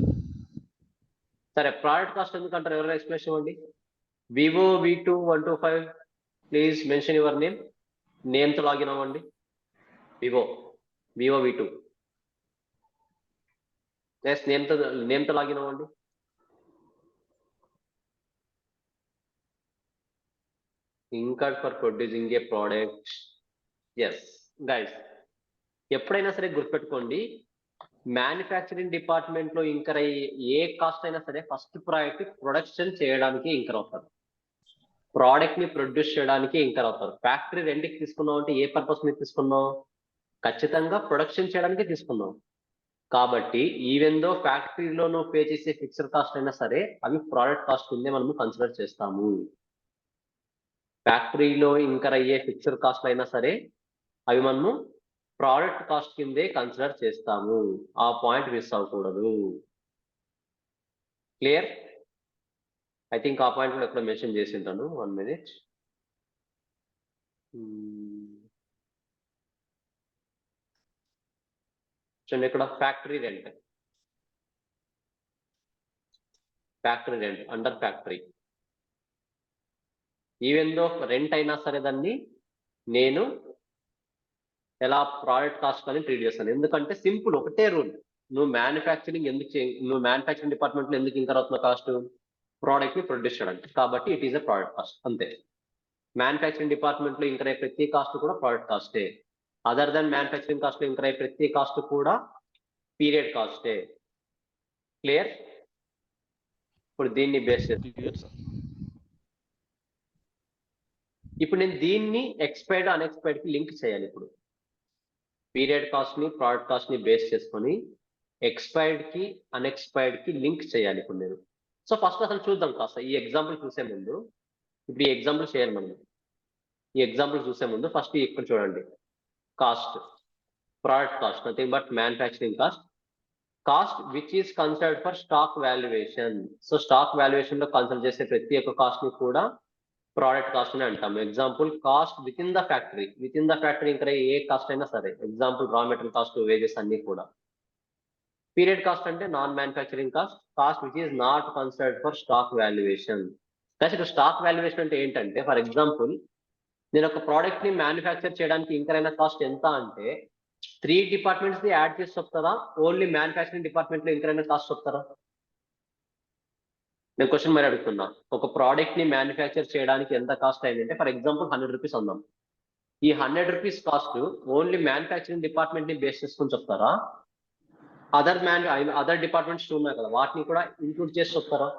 సరే product cost ఎందుకంటారు? ఎవరైనా ఎక్స్ప్లెనేషన్ ఇవ్వండి. Vivo V2 125 please mention your name తో లాగిన్ అవ్వండి. వివో V2 నేమ్ తో లాగిన్ అవ్వండి. incurred for producing a product. yes guys, ఎప్పుడైనా సరే గుర్తుపెట్టుకోండి, మ్యానుఫ్యాక్చరింగ్ డిపార్ట్మెంట్ లో ఇంకర్ అయ్యే ఏ కాస్ట్ అయినా సరే ఫస్ట్ ప్రోడక్ట్ ప్రొడక్షన్ చేయడానికి ఇంకర్ అవుతారు, ప్రోడక్ట్ ని ప్రొడ్యూస్ చేయడానికి ఇంకర్ అవుతారు. ఫ్యాక్టరీ రెంట్కి తీసుకున్నావు అంటే ఏ పర్పస్ మీద తీసుకున్నావు? ఖచ్చితంగా ప్రొడక్షన్ చేయడానికి తీసుకున్నావు. కాబట్టి ఈవెన్ దో ఫ్యాక్టరీలో పే చేసే ఫిక్స్డ్ కాస్ట్ అయినా సరే అవి ప్రోడక్ట్ కాస్ట్ కిందే మనము కన్సిడర్ చేస్తాము. ఫ్యాక్టరీలో ఇంకర్ అయ్యే ఫిక్స్డ్ కాస్ట్ అయినా సరే అవి మనము ప్రోడక్ట్ కాస్ట్ కిందే కన్సిడర్ చేస్తాము. ఆ పాయింట్ మిస్ అవ్వకూడదు. క్లియర్? ఐ థింక్ ఆ పాయింట్ కూడా ఎక్కడ మెన్షన్ చేసి ఉంటాను. 1 minute. చూడండి ఇక్కడ factory rent under factory. Even though rent అయినా సరే దాన్ని నేను ఎలా ప్రోడక్ట్ కాస్ట్ అని ట్రీట్ చేస్తాను. ఎందుకంటే సింపుల్ ఒకటే రూల్, నువ్వు మ్యానుఫ్యాక్చరింగ్ డిపార్ట్మెంట్ లో ఎందుకు ఇంకర్ అవుతున్న కాస్ట్? ప్రోడక్ట్ ని ప్రొడ్యూస్ చేయడానికి. కాబట్టి it is a product cost అంతే. మ్యానుఫ్యాక్చరింగ్ డిపార్ట్మెంట్ లో ఇంకర్ అయ్యే ప్రతి కాస్ట్ కూడా ప్రోడక్ట్ కాస్టే. అదర్ దాన్ మ్యానుఫ్యాక్చరింగ్ కాస్ట్ లో ఇంకర్ అయ్యే ప్రతి కాస్ట్ కూడా పీరియడ్ కాస్టే. క్లియర్? ఇప్పుడు దీన్ని బేస్ చేసి క్లియర్ సార్. ఇప్పుడు నేను దీన్ని ఎక్స్పైర్డ్ అన్ఎక్స్పైర్డ్ కి లింక్ చేయాలి. ఇప్పుడు పీరియడ్ కాస్ట్ ని ప్రోడక్ట్ కాస్ట్ ని బేస్ చేసుకొని ఎక్స్పైర్డ్ కి అన్ఎక్స్పైర్డ్ కి లింక్ చేయాలి ఇప్పుడు నేను. సో ఫస్ట్ అసలు చూద్దాం కాస్త ఈ ఎగ్జాంపుల్ చూసే ముందు. ఇప్పుడు ఈ ఎగ్జాంపుల్ చేయాలి మనం. ఈ ఎగ్జాంపుల్ చూసే ముందు ఫస్ట్ ఇక్కడ చూడండి. Cost, product cost, nothing but manufacturing cost. Cost which is considered for stock valuation. So stock valuation లో కన్సిడర్ చేసే ప్రతి ఒక్క కాస్ట్ ని కూడా ప్రోడక్ట్ కాస్ట్ అని అంటాం. Example cost with in the factory. With in the factory ఇంకా ఏ cost అయినా సరే, ఎగ్జాంపుల్ రా మెటీరియల్ కాస్ట్, వేజెస్ అన్ని కూడా. పీరియడ్ కాస్ట్ అంటే non manufacturing cost. Cost which is not considered for stock valuation. ఇప్పుడు స్టాక్ వాల్యుయేషన్ అంటే ఏంటంటే, ఫర్ ఎగ్జాంపుల్ నేను ఒక ప్రోడక్ట్ ని మ్యానుఫ్యాక్చర్ చేయడానికి ఇంకర్ అయిన కాస్ట్ ఎంత అంటే 3 డిపార్ట్మెంట్స్ ని యాడ్ చేసి చెప్తారా, ఓన్లీ మ్యానుఫ్యాక్చరింగ్ డిపార్ట్మెంట్ లో ఇంకర్ అయిన కాస్ట్ చెప్తారా? నేను క్వశ్చన్ మరి అడుగుతున్నా. ఒక ప్రోడక్ట్ ని మ్యానుఫ్యాక్చర్ చేయడానికి ఎంత కాస్ట్ అయిందంటే, ఫర్ ఎగ్జాంపుల్ 100 రూపీస్ అందాం. ఈ 100 rupees cost only manufacturing department ని బేస్ చేసుకొని చెప్తారా, అదర్ డిపార్ట్మెంట్స్ ఉన్నాయి కదా వాటిని కూడా ఇంక్లూడ్ చేసి చెప్తారా?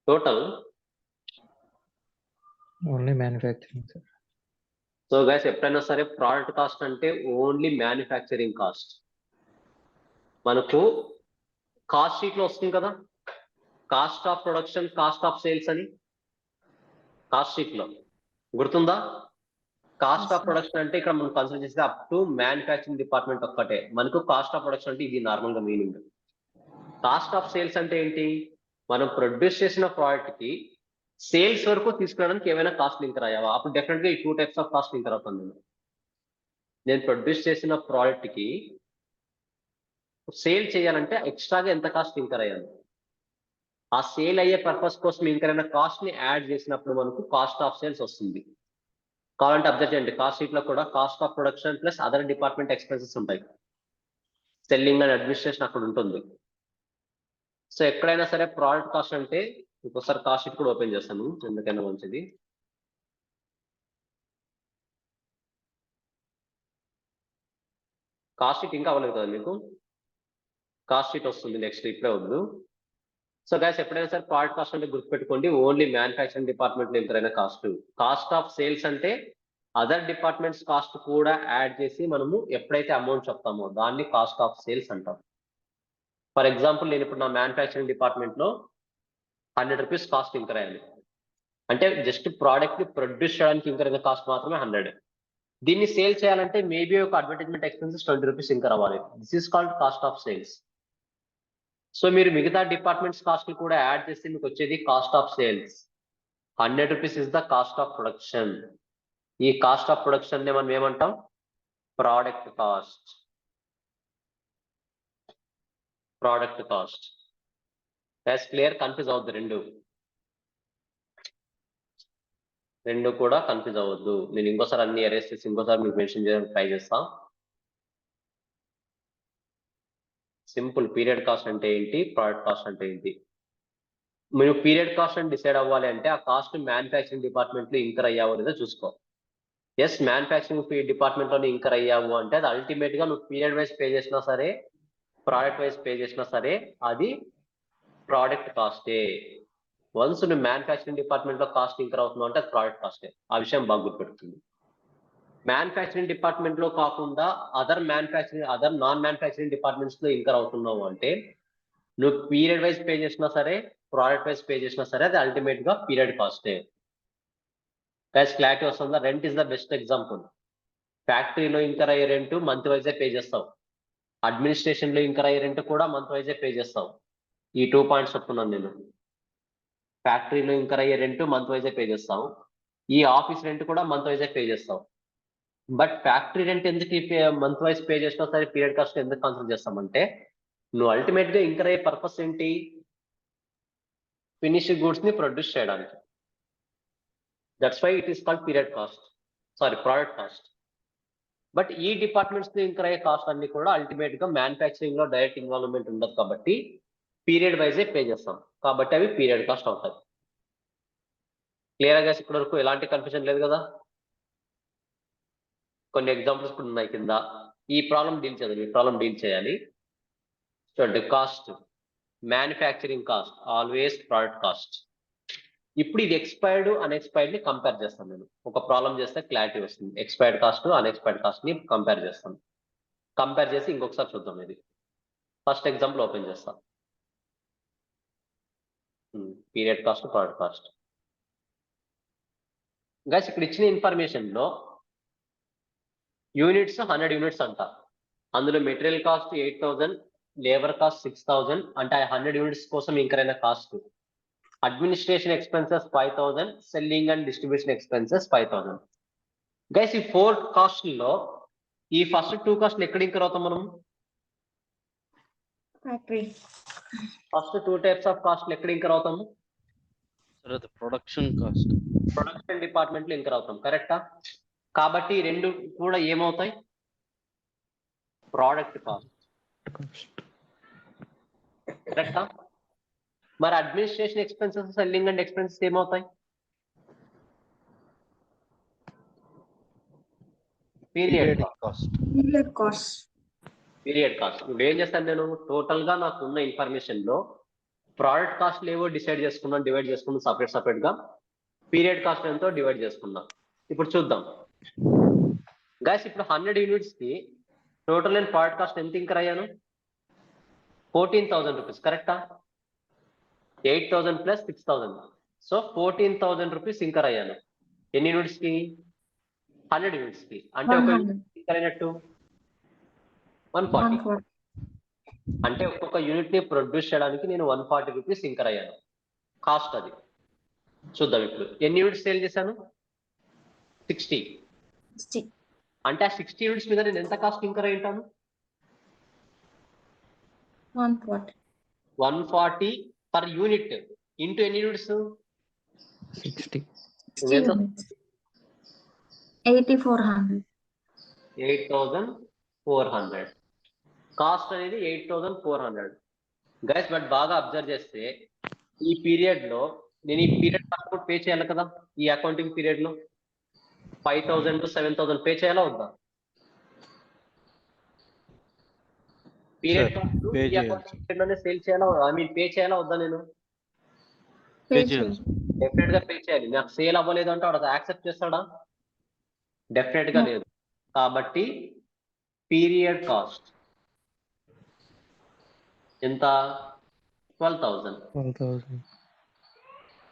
Total only manufacturing sir. So guys ఎప్పుడైనా సరే ప్రోడక్ట్ కాస్ట్ అంటే ఓన్లీ మ్యానుఫ్యాక్చరింగ్ కాస్ట్. మనకు కాస్ట్ షీట్ లో వస్తుంది కదా, cost of production, cost of sales అని. కాస్ట్ షీట్ లో గుర్తుందా? కాస్ట్ ఆఫ్ ప్రొడక్షన్ అంటే ఇక్కడ మనం కన్సిడర్ చేస్తే అప్ టు మ్యానుఫ్యాక్చరింగ్ డిపార్ట్మెంట్ ఒక్కటే. మనకు కాస్ట్ ఆఫ్ ప్రొడక్షన్ అంటే ఇది నార్మల్ గా మీనింగ్. కాస్ట్ ఆఫ్ సేల్స్ అంటే ఏంటి? మనం ప్రొడ్యూస్ చేసిన ప్రోడక్ట్ కి సేల్స్ వరకు తీసుకురావడానికి ఏమైనా కాస్ట్ ఇంకర్ అయ్యావా? అప్పుడు డెఫినెట్ గా ఈ 2 టైప్స్ ఆఫ్ కాస్ట్ ఇంకర్ అవుతుంది. నేను ప్రొడ్యూస్ చేసిన ప్రోడక్ట్ కి సేల్ చేయాలంటే ఎక్స్ట్రాగా ఎంత కాస్ట్ ఇంకర్ అయ్యాను, ఆ సేల్ అయ్యే పర్పస్ కోసం ఇంకర్ అయిన కాస్ట్ ని యాడ్ చేసినప్పుడు మనకు కాస్ట్ ఆఫ్ సేల్స్ వస్తుంది. కావాలంటే అబ్జర్వ్ చేయండి, కాస్ట్ షీట్ లో కూడా cost of production plus other department expenses ఉంటాయి. సెల్లింగ్ అండ్ అడ్మినిస్ట్రేషన్ అక్కడ ఉంటుంది. సో ఎక్కడైనా సరే ప్రోడక్ట్ కాస్ట్ అంటే, ఇంకోసారి కాస్ట్ షీట్ కూడా ఓపెన్ చేస్తాను ఎందుకైనా మంచిది. కాస్ట్ షీట్ ఇంకా అవ్వలేదు కదా మీకు? కాస్ట్ షీట్ వస్తుంది నెక్స్ట్, ఇప్పుడే వద్దు. సో గైస్ ఎప్పుడైనా సరే ప్రోడక్ట్ కాస్ట్ అంటే గుర్తుపెట్టుకోండి ఓన్లీ మ్యానుఫ్యాక్చరింగ్ డిపార్ట్మెంట్ లో ఎంతైనా కాస్ట్. కాస్ట్ ఆఫ్ సేల్స్ అంటే అదర్ డిపార్ట్మెంట్స్ కాస్ట్ కూడా యాడ్ చేసి మనము ఎప్పుడైతే అమౌంట్ చెప్తామో దాన్ని కాస్ట్ ఆఫ్ సేల్స్ అంటాం. ఫర్ ఎగ్జాంపుల్ నేను ఇప్పుడు నా మ్యానుఫ్యాక్చరింగ్ డిపార్ట్మెంట్ లో 100 రూపీస్ కాస్ట్ ఇంకర్ అయ్యాను అంటే జస్ట్ ప్రోడక్ట్ ని ప్రొడ్యూస్ చేయడానికి ఇంకర్ అయిన కాస్ట్ మాత్రమే 100. దీన్ని సేల్ చేయాలంటే మేబీ ఒక అడ్వర్టైజ్మెంట్ ఎక్స్పెన్సెస్ 20 రూపీస్ ఇంకర్ అవ్వాలి. This is called cost of sales. So మీరు మిగతా డిపార్ట్మెంట్స్ కాస్ట్ కూడా యాడ్ చేస్తే మీకు వచ్చేది cost of sales. 100 rupees is the cost of production. ఈ కాస్ట్ ఆఫ్ ప్రొడక్షన్ ని మనం ఏమంటాం? Product cost. Product cost. That's clear? Confuse అవ్వద్దు, రెండు కూడా కన్ఫ్యూజ్ అవ్వద్దు. నేను ఇంకోసారి అన్ని అరేంజ్ చేసి ఇంకోసారి మీకు మెన్షన్ చేయడానికి ట్రై చేస్తా. సింపుల్. పీరియడ్ కాస్ట్ అంటే ఏంటి, ప్రోడక్ట్ కాస్ట్ అంటే ఏంటి? మీరు పీరియడ్ కాస్ట్ అని డిసైడ్ అవ్వాలి అంటే ఆ కాస్ట్ మ్యానుఫ్యాక్చరింగ్ డిపార్ట్మెంట్ లో ఇంకర్ అయ్యావో లేదో చూసుకో. ఎస్, మ్యానుఫ్యాక్చరింగ్ డిపార్ట్మెంట్ లోనే ఇంకర్ అయ్యావు అంటే అది అల్టిమేట్ గా నువ్వు పీరియడ్ వైజ్ పే చేసినా సరే, ప్రోడక్ట్ వైజ్ పే చేసినా సరే అది ప్రోడక్ట్ కాస్టే. వన్స్ నువ్వు మ్యానుఫ్యాక్చరింగ్ డిపార్ట్మెంట్ లో కాస్ట్ ఇంకర్ అవుతున్నావు అంటే అది ప్రోడక్ట్ కాస్టే. ఆ విషయం బాగా గుర్తుపెట్టుకుంది. మ్యానుఫ్యాక్చరింగ్ డిపార్ట్మెంట్ లో కాకుండా అదర్ నాన్ మ్యానుఫ్యాక్చరింగ్ డిపార్ట్మెంట్స్ లో ఇంకర్ అవుతున్నావు అంటే నువ్వు పీరియడ్ వైజ్ పే చేసినా సరే, ప్రోడక్ట్ వైజ్ పే చేసినా సరే అది అల్టిమేట్ గా పీరియడ్ కాస్టే. గైస్ క్లారిటీ వస్తుందా? Rent is the best example. ఫ్యాక్టరీలో ఇంకర్ అయ్యే రెంట్ మంత్ వైజే పే చేస్తావు. అడ్మినిస్ట్రేషన్ లో ఇంకర్ అయ్యే రెంట్ కూడా మంత్ వైజే పే చేస్తావు. ఈ 2 పాయింట్స్ చెప్తున్నాను నేను. ఫ్యాక్టరీలో ఇంకర్ అయ్యే రెంట్ మంత్ వైజే పే చేస్తావు. ఈ ఆఫీస్ రెంట్ కూడా మంత్ వైజే పే చేస్తావు. బట్ ఫ్యాక్టరీ రెంట్ ఎందుకు మంత్ వైజ్ పే చేసినా సరే పీరియడ్ కాస్ట్ ఎందుకు కన్సిడర్ చేస్తామంటే నువ్వు అల్టిమేట్ గా ఇంకర్ అయ్యే పర్పస్ ఏంటి? ఫినిష్డ్ గూడ్స్ ని ప్రొడ్యూస్ చేయడానికి. That's why it is called period cost, sorry product cost. But ఈ డిపార్ట్మెంట్స్ ని ఇంకర్ అయ్యే కాస్ట్ అన్ని కూడా అల్టిమేట్ గా మ్యానుఫ్యాక్చరింగ్ లో డైరెక్ట్ ఇన్వాల్వ్మెంట్ ఉండదు కాబట్టి పీరియడ్ వైజే పే చేస్తాం కాబట్టి అవి పీరియడ్ కాస్ట్ అవుతాయి. క్లియర్ గా ఇప్పటి వరకు ఎలాంటి కన్ఫ్యూజన్ లేదు కదా. కొన్ని ఎగ్జాంపుల్స్ కూడా ఉన్నాయి కింద. ఈ ప్రాబ్లం డీల్ చేయాలి, ఈ ప్రాబ్లం డీల్ చేయాలి. చూడండి, cost, manufacturing cost always product cost. ఇప్పుడు ఇది ఎక్స్పైర్డ్ అన్ఎక్స్పైర్డ్ ని కంపేర్ చేస్తాను నేను. ఒక ప్రాబ్లం చేస్తే క్లారిటీ వస్తుంది. ఎక్స్పైర్డ్ కాస్ట్ అన్ఎక్స్పైర్డ్ కాస్ట్ ని కంపేర్ చేస్తాను. కంపేర్ చేసి ఇంకొకసారి చూద్దాం. ఇది ఫస్ట్ ఎగ్జాంపుల్ ఓపెన్ చేస్తాం. Period cost, product cost. Guys ఇక్కడ ఇచ్చిన ఇన్ఫర్మేషన్ లో యూనిట్స్ 100 యూనిట్స్ అంట. అందులో మెటీరియల్ కాస్ట్ 8000, లేబర్ కాస్ట్ 6000, అంటే 100 యూనిట్స్ కోసం ఇంకరైన cost. Administration expenses 5000, selling and distribution expenses 5000. Guys ఈ 4 కాస్ట్ లో ఈ ఫస్ట్ 2 కాస్ట్ ఎక్కడ ఇంకర్ అవుతాం మనం? Factory. First 2 types of cost ఎక్కడ ఇంకర్ అవుతాము? సార్ అది ప్రొడక్షన్ కాస్ట్. ప్రొడక్షన్ డిపార్ట్మెంట్ లో ఇంకర్ అవుతాం, కరెక్టా? కాబట్టి ఈ రెండు కూడా ఏమవుతాయి? ప్రోడక్ట్ కాస్ట్, కరెక్టా? మరి administration expenses, selling and expenses ఏమవుతాయి? Period cost. Cost. Period cost. ఇప్పుడు ఏం చేస్తాను నేను? టోటల్ గా నాకు ఉన్న ఇన్ఫర్మేషన్ లో ప్రోడక్ట్ కాస్ట్ ఏవో డిసైడ్ చేసుకున్నాను, డివైడ్ చేసుకున్నాను సపరేట్ గా. పీరియడ్ కాస్ట్ ఎంతో డివైడ్ చేసుకున్నాం. ఇప్పుడు చూద్దాం గైస్. ఇప్పుడు 100 యూనిట్స్ కి టోటల్ అండ్ ప్రోడక్ట్ కాస్ట్ ఎంత ఇంకర్ అయ్యాను? 14,000 రూపీస్, కరెక్టా? 8,000 ప్లస్ 6,000, సో 14,000 రూపీస్ ఇంకర్ అయ్యాను. ఎన్ని యూనిట్స్ కి? 100 యూనిట్స్ కి. అంటే ఒక ఇంకర్ అయినట్టు 140. అంటే ఒక్కొక్క యూనిట్ ని ప్రొడ్యూస్ చేయడానికి నేను 140 రూపీస్ ఇంకర్ అయ్యాను. కాస్ట్ అది. చూద్దాం ఇప్పుడు ఎన్ని యూనిట్స్ సేల్ చేశాను? 60. అంటే ఆ 60 యూనిట్స్ మీద నేను ఎంత కాస్ట్ ఇంకర్ అయి ఉంటాను? 140 పర్ యూనిట్ ఇంటూ ఎన్ని యూనిట్స్? 60. 8,400. కాస్ట్ అనేది 8,400 గైస్. బట్ బాగా అబ్జర్వ్ చేస్తే ఈ పీరియడ్ లో నేను ఈ పీరియడ్ కాస్ట్ పే చేయాలి కదా. ఈ అకౌంటింగ్ పీరియడ్ లో 5,000 to 7,000 పే చేయాలా వద్దా? పీరియడ్ కాస్ట్ పే ఈ అకౌంటింగ్ పీరియడ్ లోనే సేల్ చేయాలా, ఐ మీన్ పే చేయాలా వద్దా? నేను పే చేయాలి. డెఫినెట్ గా పే చేయాలి. నాకు సేల్ అవ్వలేదు అంటే వాడు యాక్సెప్ట్ చేస్తాడా? డెఫినెట్ గా లేదు. కాబట్టి పీరియడ్ కాస్ట్ ఎంత? 12,000.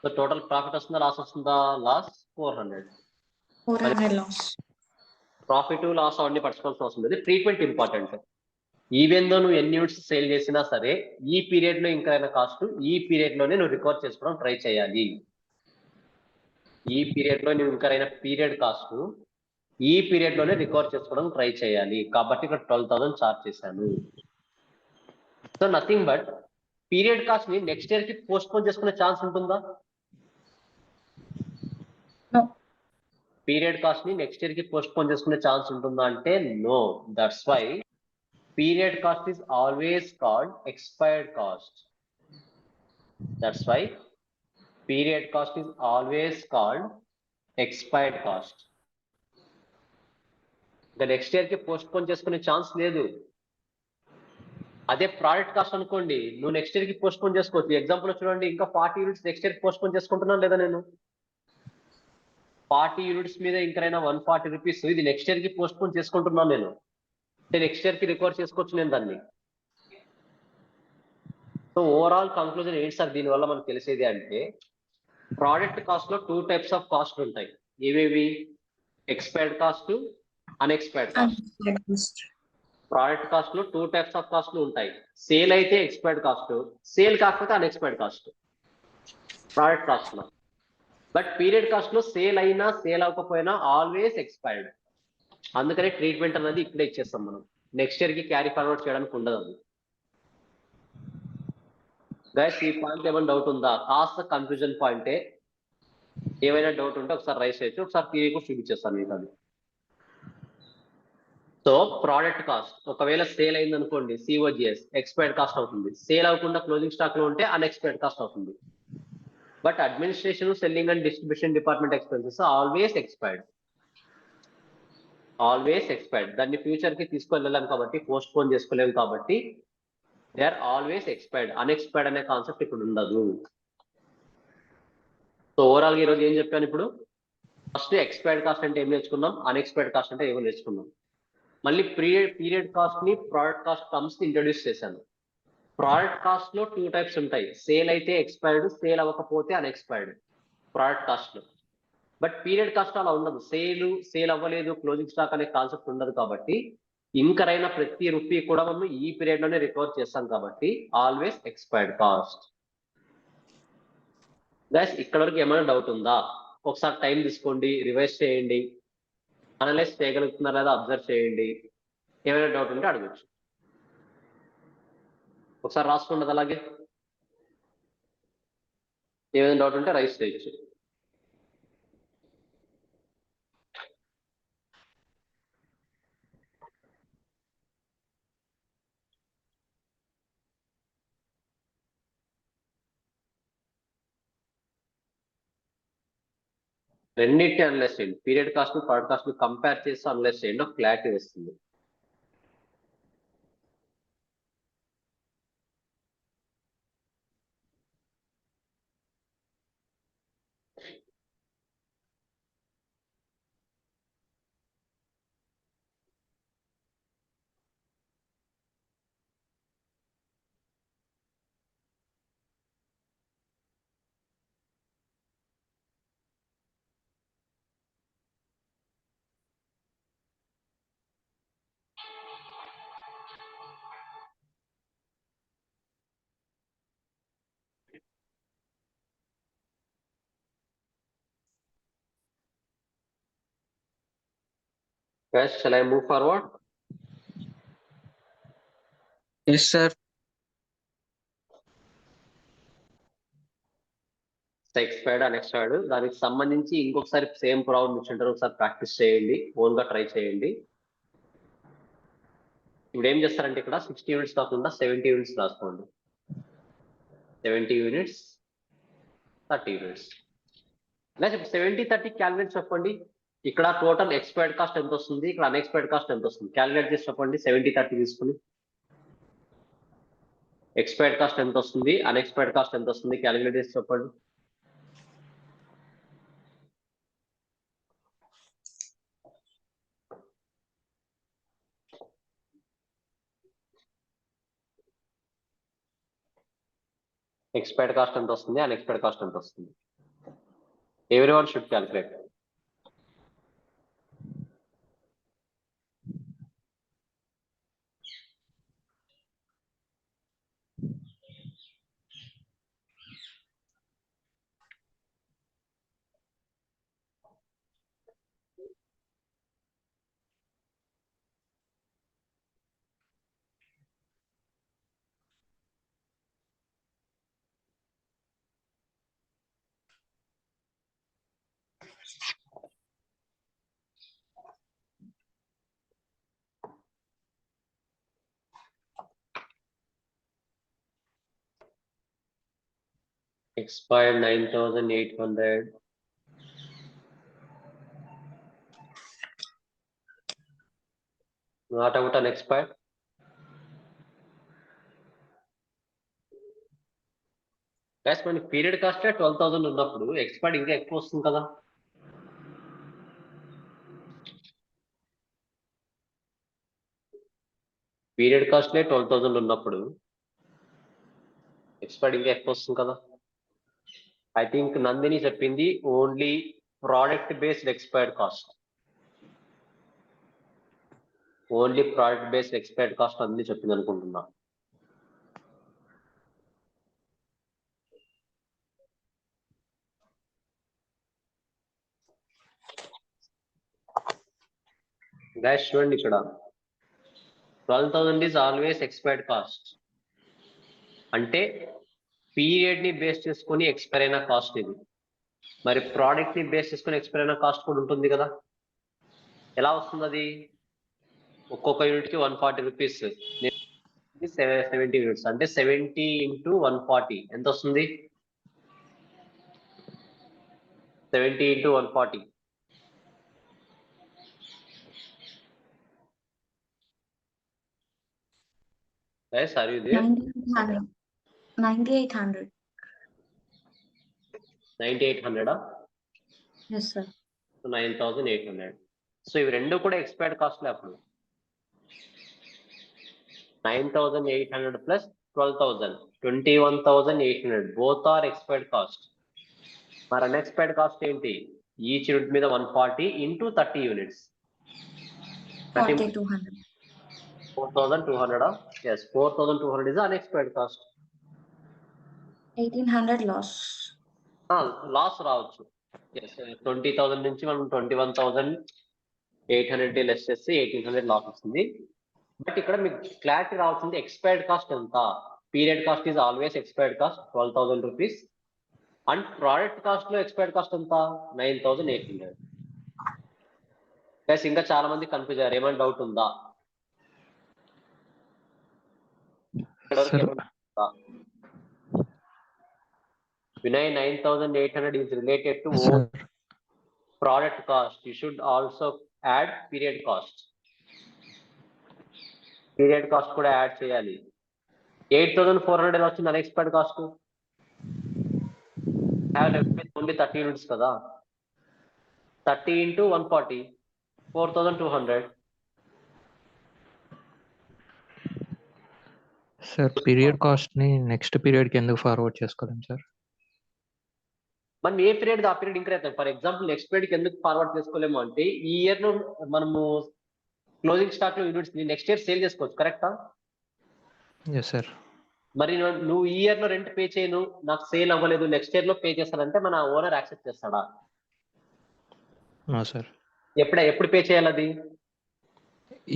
సో టోటల్ ప్రాఫిట్ వస్తుందా, లాస్ వస్తుందా? లాస్ 400. ప్రాఫిట్ లాస్ అవన్నీ పట్టుకోవాల్సిన అవసరం లేదు. Treatment important. ఈవెన్ దో నువ్వు ఎన్ని యూనిట్స్ సేల్ చేసినా సరే ఈ పీరియడ్ లో ఇంకైనా కాస్ట్ ఈ పీరియడ్ లోనే నువ్వు రికార్డ్ చేసుకోవడం ట్రై చేయాలి. ఈ పీరియడ్ లో నువ్వు ఇంకైనా పీరియడ్ కాస్ట్ ఈ పీరియడ్ లోనే రికార్డ్ చేసుకోవడం ట్రై చేయాలి. కాబట్టి ఇక్కడ 12,000 చార్జ్ చేశాను. So nothing but period cost ని నెక్స్ట్ ఇయర్ కి పోస్ట్ పోన్ చేసుకునే ఛాన్స్ ఉంటుందా? పీరియడ్ కాస్ట్ ని నెక్స్ట్ ఇయర్ కి పోస్ట్ పోన్ చేసుకునే ఛాన్స్ ఉంటుందా అంటే no. That's why period cost is always called expired cost. That's why period cost is always called expired cost. The next year కి postpone చేసుకునే chance లేదు. అదే product cost అనుకోండి, నువ్వు నెక్స్ట్ ఇయర్ కి పోస్ట్ పోన్ చేసుకోవచ్చు. Example చూడండి, ఇంకా 40 units next year post phone చేసుకుంటున్నాను లేదా నేను? 40 యూనిట్స్ మీద ఇంకైనా 140 రూపీస్ ఇది నెక్స్ట్ ఇయర్ కి పోస్ట్ పోన్ చేసుకుంటున్నాను నేను. నెక్స్ట్ ఇయర్ కి రికార్డ్ చేసుకోవచ్చు నేను దాన్ని. సో ఓవరాల్ కంక్లూజన్ ఏంటి సార్ దీనివల్ల మనకు తెలిసేది అంటే, ప్రోడక్ట్ కాస్ట్ లో 2 టైప్స్ ఆఫ్ కాస్ట్ ఉంటాయి. ఏవేవి? Expired cost, unexpired cost. Product cost లో 2 టైప్స్ ఆఫ్ కాస్ట్లు ఉంటాయి. సేల్ అయితే ఎక్స్పైర్డ్ కాస్ట్, సేల్ కాకపోతే అన్ఎక్స్పైర్డ్ కాస్ట్ ప్రోడక్ట్ కాస్ట్ లో. బట్ పీరియడ్ కాస్ట్ లో సేల్ అయినా సేల్ అవ్వకపోయినా ఆల్వేస్ ఎక్స్పైర్డ్. అందుకనే ట్రీట్మెంట్ అనేది ఇప్పుడే ఇచ్చేస్తాం మనం. నెక్స్ట్ ఇయర్ కి క్యారీ ఫార్వర్డ్ చేయడానికి ఉండదు అది. గైస్ ఈ పాయింట్ ఏమైనా డౌట్ ఉందా? కాస్త కన్ఫ్యూజన్ పాయింటే. ఏమైనా డౌట్ ఉంటే ఒకసారి రైస్ చేయొచ్చు. ఒకసారి టీవీ కూడా చూపించేస్తాను మీకు అది. సో ప్రోడక్ట్ కాస్ట్ ఒకవేళ సేల్ అయింది అనుకోండి, సిఓజిఎస్ ఎక్స్పైర్డ్ కాస్ట్ అవుతుంది. సేల్ అవ్వకుండా క్లోజింగ్ స్టాక్ లో ఉంటే అన్ఎక్స్పైర్డ్ కాస్ట్ అవుతుంది. But administration, selling and distribution department expenses always expired. దాన్ని ఫ్యూచర్ కి తీసుకెళ్ళలేం కాబట్టి, పోస్ట్ పోన్ చేసుకోలేము కాబట్టి they are always expired. Unexpired అనే కాన్సెప్ట్ ఇప్పుడు ఉండదు. సో ఓవరాల్ గా ఈరోజు ఏం చెప్పాను? ఇప్పుడు ఫస్ట్ ఎక్స్పైర్డ్ కాస్ట్ అంటే ఏం నేర్చుకున్నాం, అన్ఎక్స్పైర్డ్ కాస్ట్ అంటే ఏమో నేర్చుకున్నాం. మళ్ళీ పీరియడ్ కాస్ట్ ని ప్రోడక్ట్ కాస్ట్ టర్మ్స్ ని ఇంట్రొడ్యూస్ చేశాను. ప్రోడక్ట్ కాస్ట్ లో 2 టైప్స్ ఉంటాయి. సేల్ అయితే ఎక్స్పైర్డ్, సేల్ అవ్వకపోతే అన్ఎక్స్పైర్డ్ ప్రోడక్ట్ కాస్ట్ లో. బట్ పీరియడ్ కాస్ట్ అలా ఉండదు. సేల్ అవ్వలేదు, క్లోజింగ్ స్టాక్ అనే కాన్సెప్ట్ ఉండదు కాబట్టి ఇంకర్ అయిన ప్రతి రూపీ కూడా మనం ఈ పీరియడ్ లోనే రికవర్ చేస్తాం కాబట్టి ఆల్వేస్ ఎక్స్పైర్డ్ కాస్ట్. గైస్ ఇక్కడ వరకు ఏమైనా డౌట్ ఉందా? ఒకసారి టైం తీసుకోండి, రివైజ్ చేయండి, అనలైజ్ చేయగలుగుతున్నారా లేదా అబ్జర్వ్ చేయండి. ఏమైనా డౌట్ ఉంటే అడగచ్చు. ఒకసారి రాసుకోండి. అలాగే ఏమైనా డౌట్ ఉంటే రైస్ చేయొచ్చు. రెండింటిని అనలైజ్ చేయండి. Period cost product cost compare చేసి అనలైజ్ చేయండి, ఒక క్లారిటీ వస్తుంది. Guys, shall I move forward? Yes, sir. Expired, unexpired దానికి సంబంధించి ఇంకొకసారి సేమ్ ప్రాబ్లం ఇచ్చింటారు, ఒకసారి ప్రాక్టీస్ చేయండి, ఓన్ గా ట్రై చేయండి. ఇప్పుడు ఏం చేస్తారంటే ఇక్కడ 60 యూనిట్స్ కాకుండా 70 యూనిట్స్ రాసుకోండి. 70 యూనిట్స్, 30 యూనిట్స్. లేదా 70-30 క్యాలిక్యులేట్ చెప్పండి. ఇక్కడ టోటల్ ఎక్స్పైర్డ్ కాస్ట్ ఎంత వస్తుంది, ఇక్కడ అన్ఎక్స్పైర్డ్ కాస్ట్ ఎంత వస్తుంది, క్యాలిక్యులేట్ చేసి చెప్పండి. 70-30 తీసుకుని ఎక్స్పైర్డ్ కాస్ట్ ఎంత వస్తుంది, అన్ఎక్స్పైర్డ్ కాస్ట్ ఎంత వస్తుంది, క్యాలిక్యులేట్ చేసి చెప్పండి. ఎక్స్పైర్డ్ కాస్ట్ ఎంత వస్తుంది, అన్ఎక్స్పైర్డ్ కాస్ట్ ఎంత వస్తుంది? Everyone should calculate. Expired 9,800. Not out on expired. Guys, మన పీరియడ్ కాస్ట్ 12,000 ఉన్నప్పుడు ఎక్స్పైర్డ్ ఇంకా ఎక్కువ వస్తుంది కదా. పీరియడ్ కాస్ట్ 12,000 ఉన్నప్పుడు ఎక్స్పైర్డ్ ఇంకా ఎక్కువ వస్తుంది కదా. ఐ థింక్ నందిని చెప్పింది only product based expired cost. Only product based expired cost Nandini చెప్పింది అనుకుంటున్నా. గైస్ చూడండి, ఇక్కడ 12,000 ఈజ్ ఆల్వేస్ ఎక్స్పైర్డ్ కాస్ట్. అంటే పీరియడ్ ని బేస్ చేసుకొని ఎక్స్పైర్ అయిన కాస్ట్ ఇది. మరి ప్రోడక్ట్ ని బేస్ చేసుకొని ఎక్స్పైర్ అయిన కాస్ట్ కూడా ఉంటుంది కదా. ఎలా వస్తుంది అది? ఒక్కొక్క యూనిట్ కి 140 రూపీస్, 70 యూనిట్స్ అంటే 70 ఇంటూ 140 ఎంత వస్తుంది? 70 into 140 guys, are you there? 9800. 9800. 9800 Yes, sir. 9800. So ఇవి రెండు కూడా ఎక్స్పైర్డ్ కాస్ట్ అప్పుడు 9800 plus 12,000 21,800 both are expired cost. మరి అన్ఎక్స్పైర్డ్ కాస్ట్ ఏంటి? ఈచ్ యూనిట్ మీద 140 into 30 units 4200. 4,200. Yes, 4,200 is the unexpired cost. 1800 loss. Loss రావచ్చు. Yes, 20,000 నుంచి మనం 21,800 లెస్ చేస్తే 1,800 లాస్ వస్తుంది. బట్ ఇక్కడ మీకు క్లారిటీ రావాల్సింది ఎక్స్పైర్డ్ కాస్ట్ ఎంత. Period cost is always expired cost 12,000 rupees and product cost లో ఎక్స్పైర్డ్ కాస్ట్ ఎంత 9,800. ప్లస్ ఇంకా చాలా మంది కన్ఫ్యూజ్ అయ్యారు, ఏమైనా డౌట్ ఉందా? Vinay, 9,800 is related to product cost. You should also add period cost. Period cost కూడా యాడ్ చేయాలి. 8,400 ఎలా వచ్చింది అన్ఎక్స్పైర్డ్ కాస్ట్? ఓన్లీ 30 యూనిట్స్ కదా. 30 ఇంటూ 140 4,200. సార్ పీరియడ్ కాస్ట్ ని నెక్స్ట్ పీరియడ్ కి ఎందుకు ఫార్వర్డ్ చేసుకోలేం సార్? మనం ఏ పీరియడ్ ఆ పీరియడ్ ఇంక్రీజ్ అవుతాం. ఫర్ ఎగ్జాంపుల్ నెక్స్ట్ పీరియడ్ కి ఎందుకు ఫార్వర్డ్ చేసుకోలేము అంటే ఈ ఇయర్ లో మనము క్లోజింగ్ స్టాక్ లో యూనిట్స్ నెక్స్ట్ ఇయర్ సేల్ చేసుకోవచ్చు, కరెక్టా? Yes sir. మరి నువ్వు ఈ ఇయర్ లో రెంట్ పే చేయను, నాకు సేల్ అవ్వలేదు, నెక్స్ట్ ఇయర్ లో పే చేస్తానంటే మన ఓనర్ యాక్సెప్ట్ చేస్తాడా? No sir. ఎప్పుడు పే చేయాలి అది?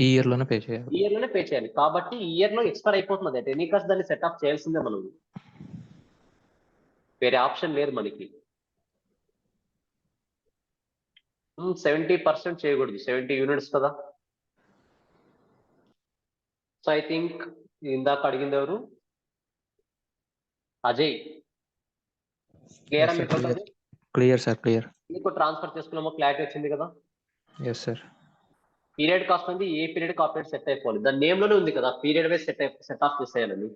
ఈ ఇయర్ లోనే పే చేయాలి. ఈ ఇయర్ లోనే పే చేయాలి. కాబట్టి ఈ ఇయర్ లో ఎక్స్పైర్ అయిపోతుంది. అంటే ఎనీ కాస్ట్ దాన్ని సెట్ ఆఫ్ చేయాల్సిందే మనం, వేరే ఆప్షన్ లేదు మనకి. 70% చేయకూడదు, 70 యూనిట్స్ కదా. సో ఐ థింక్ ఇందాక అడిగింది ఎవరు? అజయ్. Clear sir, clear. మీకు ట్రాన్స్ఫర్ చేసుకున్నామో క్లారిటీ వచ్చింది కదా. Yes sir. పీరియడ్ కాస్ట్ ఉంది, ఏ పీరియడ్ కాపీరియడ్ సెట్ అయిపోవాలి. దాని నేమ్ లోనే ఉంది కదా, పీరియడ్ వైజ్ సెట్ ఆఫ్ చేసేయాలని.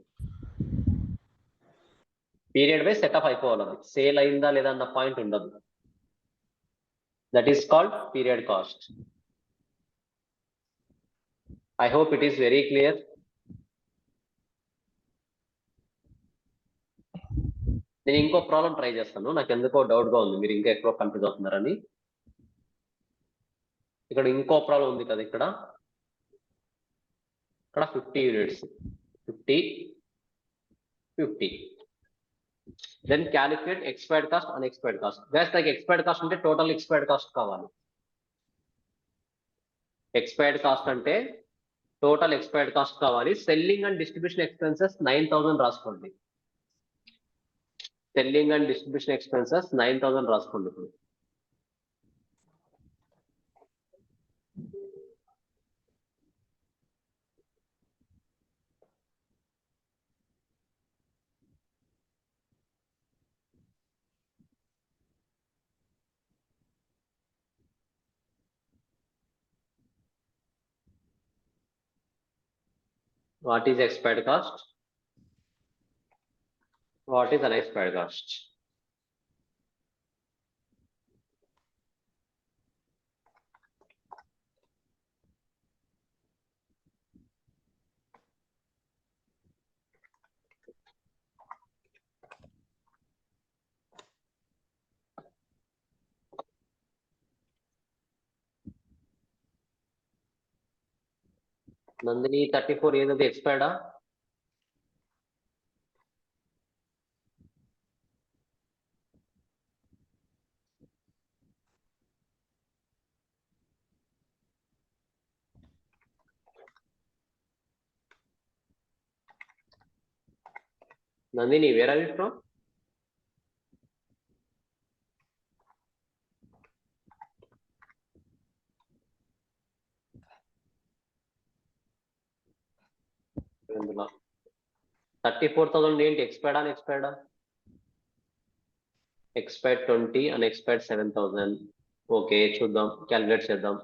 పీరియడ్ వైజ్ సెట్ ఆఫ్ అయిపోవాలి, సేల్ అయిందా లేదా అన్న పాయింట్ ఉండదు. That is called period cost. I hope it is very clear. నేను ఇంకో ప్రాబ్లం ట్రై చేస్తాను, నాకు ఎందుకో డౌట్ గా ఉంది, మీరు ఇంకా ఎక్కువ కన్ఫ్యూజ్ అవుతున్నారని. ఇక్కడ ఇంకో ప్రాబ్లం ఉంది కదా, ఇక్కడ 50 units 50. Then calculate expired cost unexpired cost. Best like expired cost అంటే టోటల్ ఎక్స్పైర్డ్ కాస్ట్ కావాలి. ఎక్స్పైర్డ్ కాస్ట్ అంటే టోటల్ ఎక్స్పైర్డ్ కాస్ట్ కావాలి. సెల్లింగ్ అండ్ డిస్ట్రిబ్యూషన్ ఎక్స్పెన్సెస్ 9,000 రాసుకోండి. సెల్లింగ్ అండ్ డిస్ట్రిబ్యూషన్ ఎక్స్పెన్సెస్ 9,000 రాసుకోండి. ఇప్పుడు what is expired cost? What is unexpired cost? Nandini 34 ఏదది ఎక్స్పైర్డా? Nandini, where are you from? ఇందులో 34,000 ఏంటి expired expired 20 and expired 7,000. Okay చూద్దాం, calculate చేద్దాం.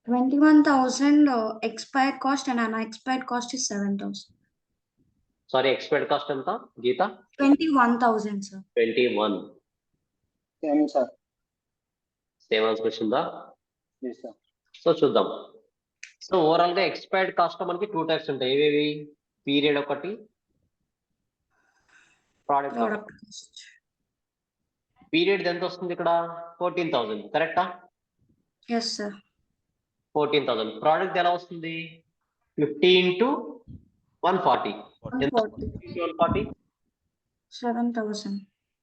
21,000 expired cost and unexpired cost is 7,000. Sorry expired cost ఎంత Geeta? 21,000, sir. 21. Same sir. Same answer వచ్చిందా? Yes sir. So చూద్దాం. So overall గా expired cost మనకి 2 types ఉంటాయి. ఏవేవి? పీరియడ్ ఒకటి, ప్రోడక్ట్. Product cost. పీరియడ్ ఎంత వస్తుంది ఇక్కడ? 14,000 కరెక్టా? Yes, sir. 14,000. ప్రోడక్ట్ ఎలా వస్తుంది? 50 into 140. 140. 140 7,000.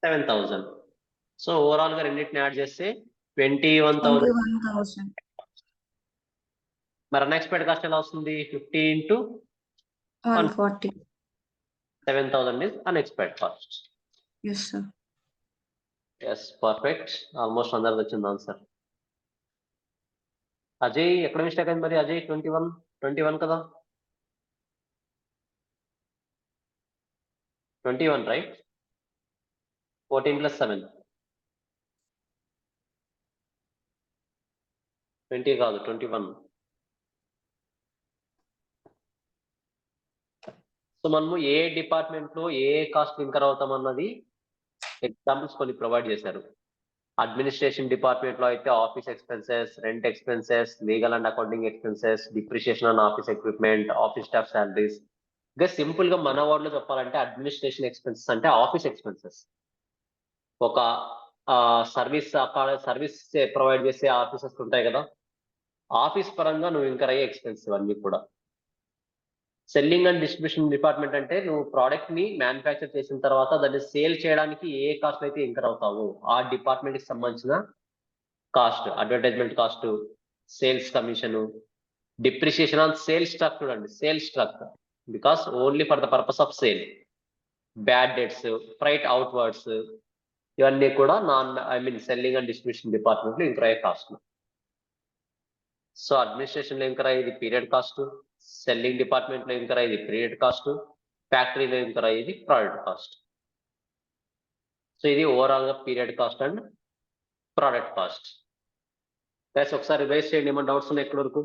7,000. సో ఓవరాల్ గా రెండింటిని యాడ్ చేస్తే 21,000. 21,000. మరి అన్ఎక్స్పెక్టెడ్ కాస్ట్ ఎలా వస్తుంది? 50 into 140. 7,000 is unexpected cost. Yes, sir. Yes, perfect. Almost అందరిది వచ్చింది ఆన్సర్. అజయ్ ఎక్కడ మిస్టేక్ అయింది మరి? అజయ్ 21 కదా? 21 రైట్? 14 plus 7 20 కాదు 21. సో మనము ఏ డిపార్ట్మెంట్ లో ఏ కాస్ట్ ఇన్కర్ అవుతాం అన్నది ఎగ్జాంపుల్స్ కొన్ని ప్రొవైడ్ చేశారు. అడ్మినిస్ట్రేషన్ డిపార్ట్మెంట్ లో అయితే office expenses, rent expenses, legal and accounting expenses, depreciation on office equipment, office staff salaries. ఇంకా సింపుల్ గా మన వర్డ్ లో చెప్పాలంటే అడ్మినిస్ట్రేషన్ ఎక్స్పెన్సెస్ అంటే ఆఫీస్ ఎక్స్పెన్సెస్. ఒక సర్వీస్ ప్రొవైడ్ చేసే ఆఫీసెస్ ఉంటాయి కదా, ఆఫీస్ పరంగా నువ్వు ఇన్కర్ అయ్యే ఎక్స్పెన్సివ్ అన్ని కూడా. సెల్లింగ్ అండ్ డిస్ట్రిబ్యూషన్ డిపార్ట్మెంట్ అంటే నువ్వు ప్రోడక్ట్ ని మ్యానుఫ్యాక్చర్ చేసిన తర్వాత దాన్ని సేల్ చేయడానికి ఏ కాస్ట్ అయితే ఇన్కర్ అవుతావో ఆ డిపార్ట్మెంట్ కి సంబంధించిన cost, advertisement cost, sales commission, depreciation on sales stock. చూడండి sales stock because only for the purpose of sale. Bad debts, freight outwards, ఇవన్నీ కూడా సెల్లింగ్ అండ్ డిస్ట్రిబ్యూషన్ డిపార్ట్మెంట్ లో ఇన్కర్ అయ్యే కాస్ట్. సో అడ్మినిస్ట్రేషన్ లో incur అయ్యేది period cost, selling department లో incur అయ్యేది period cost, ఫ్యాక్టరీలో ఇన్కర్ అయ్యేది ప్రోడక్ట్ కాస్ట్. సో ఇది ఓవరాల్ గా period cost and product cost. Guys ఒకసారి రివైజ్ చేయండి. ఏమైనా డౌట్స్ ఉన్నాయి ఇక్కడ వరకు?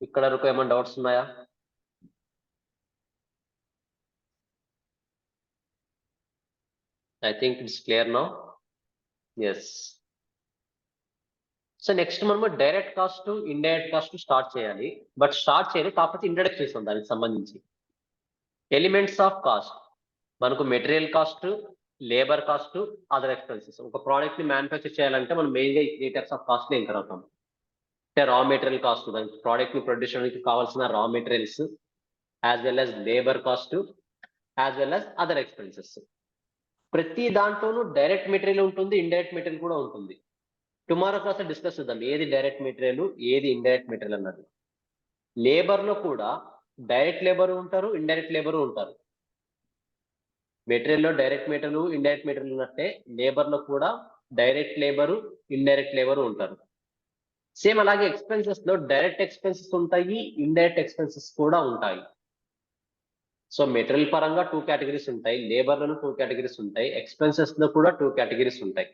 ఇక్కడ వరకు ఏమైనా డౌట్స్ ఉన్నాయా? I think it's clear now. Yes. So next మనము direct cost, indirect cost start చేయాలి. బట్ స్టార్ట్ చేయాలి కాకపోతే ఇంట్రడక్షన్ చేస్తాం దానికి సంబంధించి. ఎలిమెంట్స్ ఆఫ్ కాస్ట్ మనకు material cost, labour cost, other expenses. ఒక ప్రోడక్ట్ ని మ్యానుఫ్యాక్చర్ చేయాలంటే మనం మెయిన్ గా ఈ 3 టైప్స్ ఆఫ్ కాస్ట్ ని ఇన్కర్ అవుతాం. అంటే రా మెటీరియల్ కాస్ట్, దానికి ప్రోడక్ట్ ని ప్రొడ్యూస్ చేయడానికి కావాల్సిన raw materials, as well as labour cost, as well as other expenses. ప్రతి దాంట్లోనూ డైరెక్ట్ మెటీరియల్ ఉంటుంది, ఇండైరెక్ట్ మెటీరియల్ కూడా ఉంటుంది. టుమారో క్లాస్ డిస్కస్ చేద్దాం ఏది డైరెక్ట్ మెటీరియల్, ఏది ఇండైరెక్ట్ మెటీరియల్ అన్నది. లేబర్ లో కూడా డైరెక్ట్ లేబర్ ఉంటారు, ఇండైరెక్ట్ లేబర్ ఉంటారు. మెటీరియల్ లో డైరెక్ట్ మెటీరియల్, ఇండైరెక్ట్ మెటీరియల్ ఉన్నట్టే లేబర్ లో కూడా డైరెక్ట్ లేబరు, ఇండైరెక్ట్ లేబరు ఉంటారు. సేమ్ అలాగే ఎక్స్పెన్సెస్ లో డైరెక్ట్ ఎక్స్పెన్సెస్ ఉంటాయి, ఇండైరెక్ట్ ఎక్స్పెన్సెస్ కూడా ఉంటాయి. సో మెటీరియల్ పరంగా 2 కేటగిరీస్ ఉంటాయి, లేబర్ లోను 2 కేటగిరీస్ ఉంటాయి, ఎక్స్పెన్సెస్ లో కూడా 2 కేటగిరీస్ ఉంటాయి.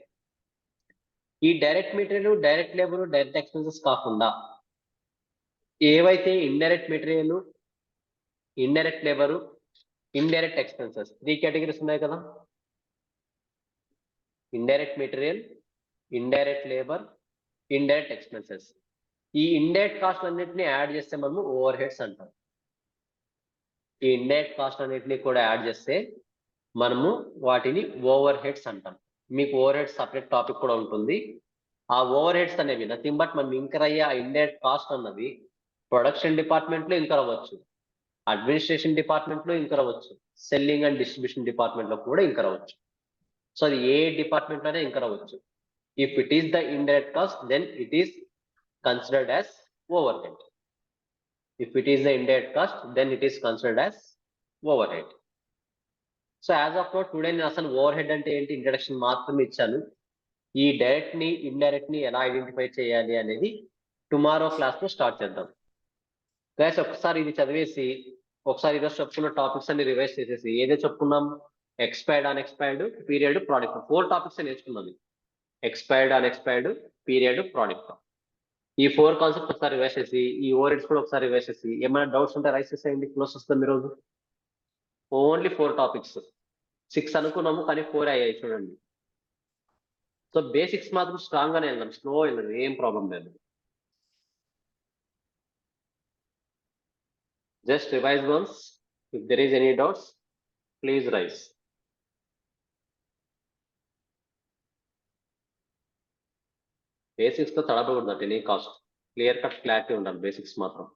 ఈ direct material, direct labour, direct expenses కాకుండా ఏవైతే indirect material, indirect labour, indirect expenses 3 categories ఉన్నాయి కదా. Indirect material, indirect labour, indirect expenses. ఈ ఇండైరెక్ట్ కాస్ట్ అన్నింటినీ యాడ్ చేస్తే మనము ఓవర్ హెడ్స్ అంటాం. ఈ ఇండైరెక్ట్ కాస్ట్ అన్నింటినీ కూడా యాడ్ చేస్తే మనము వాటిని ఓవర్ హెడ్స్ అంటాం. మీకు ఓవర్ హెడ్స్ సపరేట్ టాపిక్ కూడా ఉంటుంది. ఆ ఓవర్ హెడ్స్ అనేవి నథింగ్ బట్ మనం ఇన్కర్ అయ్యే ఆ ఇండైరెక్ట్ కాస్ట్ అన్నది ప్రొడక్షన్ డిపార్ట్మెంట్ లో ఇన్కర్ అవ్వచ్చు, అడ్మినిస్ట్రేషన్ డిపార్ట్మెంట్ లో ఇన్కర్ అవ్వచ్చు, సెల్లింగ్ అండ్ డిస్ట్రిబ్యూషన్ డిపార్ట్మెంట్ లో కూడా ఇన్కర్ అవ్వచ్చు. సో అది ఏ డిపార్ట్మెంట్ లోనే ఇన్కర్ అవ్వచ్చు. If it is the indirect cost then it is considered as overhead. If it is the indirect cost, then it is considered as overhead. So as of now, today నేను అసలు overhead అంటే ఏంటి introduction మాత్రమే ఇచ్చాను. ఈ direct ని, indirect ని ఎలా ఐడెంటిఫై చేయాలి అనేది టుమారో క్లాస్ లో స్టార్ట్ చేద్దాం. గైస్ ఒకసారి ఇది చదివేసి ఒకసారి ఈరోజు చెప్పుకున్న టాపిక్స్ అన్ని రివైజ్ చేసేసి ఏదైతే చెప్పుకున్నాం, expired, unexpired, period, product, 4 topics నేర్చుకున్నది. Expired, unexpired, period, product. ఈ 4 కాన్సెప్ట్స్ ఒకసారి రివైజ్ చేసి ఈ ఓవర్హెడ్స్ కూడా ఒకసారి రివైజ్ చేసి ఏమైనా డౌట్స్ ఉంటే రైస్ చేసేయండి. క్లోజ్ వస్తుంది ఈరోజు. Only 4 topics. 6 అనుకున్నాము కానీ 4 అయ్యాయి చూడండి. సో బేసిక్స్ మాత్రం స్ట్రాంగ్ గానే వెళ్దాం, స్లో వెళ్ళదు, ఏం ప్రాబ్లం లేదు. Just revise once. If there is any doubts, please rise. Basics తో తడబడకూడదు at any cost. Clear cut clarity ఉండాలి basics మాత్రం.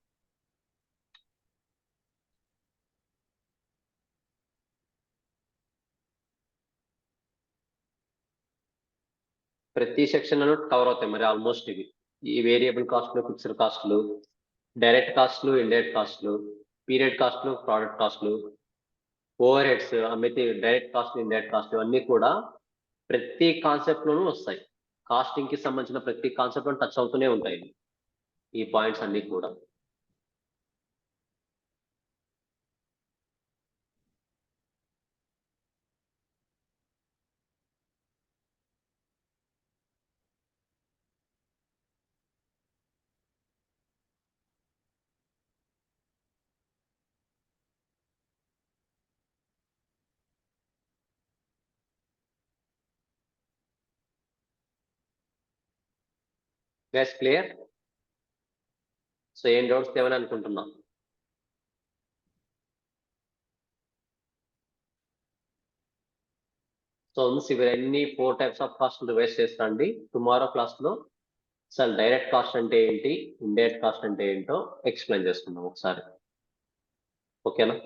ప్రతి సెక్షన్ లో కవర్ అవుతాయి మరి ఆల్మోస్ట్ ఇవి. ఈ వేరియబుల్ కాస్ట్లు, ఫిక్స్డ్ కాస్ట్లు, డైరెక్ట్ కాస్ట్లు, ఇండైరెక్ట్ కాస్ట్లు, పీరియడ్ కాస్ట్లు, ప్రోడక్ట్ కాస్ట్లు, ఓవర్ హెడ్స్, అమ్మితే డైరెక్ట్ కాస్ట్, ఇండైరెక్ట్ కాస్ట్, ఇవన్నీ కూడా ప్రతి కాన్సెప్ట్ లోనూ వస్తాయి. కాస్టింగ్ కి సంబంధించిన ప్రతి కాన్సెప్ట్ లో టచ్ అవుతూనే ఉంటాయి ఈ పాయింట్స్ అన్ని కూడా. Guys clear? సో ఏం డౌట్స్ లేవని అనుకుంటున్నా. సో ఇవన్నీ 4 టైప్స్ ఆఫ్ కాస్ట్ రివైజ్ చేస్తాండి. టుమారో క్లాస్ లో అసలు డైరెక్ట్ కాస్ట్ అంటే ఏంటి, ఇండైరెక్ట్ కాస్ట్ అంటే ఏంటో ఎక్స్ప్లెయిన్ చేసుకుందాం ఒకసారి. ఓకేనా?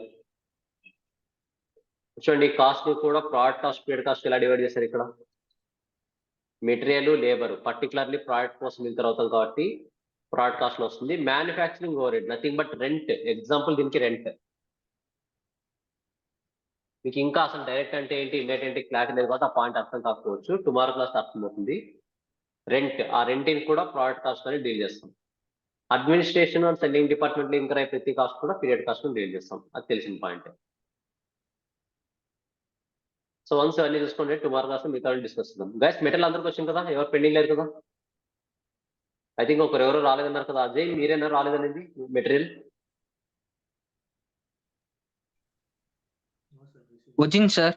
చూడండి కాస్ట్ కూడా ప్రోడక్ట్ కాస్ట్, పీరియడ్ కాస్ట్ ఎలా డివైడ్ చేశారు ఇక్కడ. మెటీరియల్, లేబర్, పర్టికులర్లీ ప్రోడక్ట్ కోసం ఇంటర్ అవుతాం కాబట్టి ప్రోడక్ట్ కాస్ట్ లో వస్తుంది. Manufacturing over head nothing but rent. Example దీనికి రెంట్. మీకు ఇంకా అసలు డైరెక్ట్ అంటే ఏంటి, ఇండైరెక్ట్ అంటే క్లారిటీ లేదు కాబట్టి ఆ పాయింట్ అర్థం కాకపోవచ్చు. టుమారో క్లాస్ అర్థం అవుతుంది. రెంట్, ఆ రెంటింగ్ కూడా ప్రోడక్ట్ కాస్ట్ అని డీల్ చేస్తాం. అడ్మినిస్ట్రేషన్ అండ్ సెల్లింగ్ డిపార్ట్మెంట్ లో ఇంకా ప్రతి కాస్ట్ కూడా పీరియడ్ కాస్ట్ డీల్ చేస్తాం. అది తెలిసిన పాయింట్. సో వన్స్ అన్ని చూసుకోండి, టుమారో క్లాస్ మిగతా డిస్కస్ చేద్దాం. గైస్ మెటీరియల్ అందరికి వచ్చింది కదా, ఎవరు పెండింగ్ లేదు కదా? ఐ థింక్ ఎవరు రాలేదన్నారు కదా. అజయ్ మీరేనా రాలేదనేది మెటీరియల్? వచ్చింది సార్.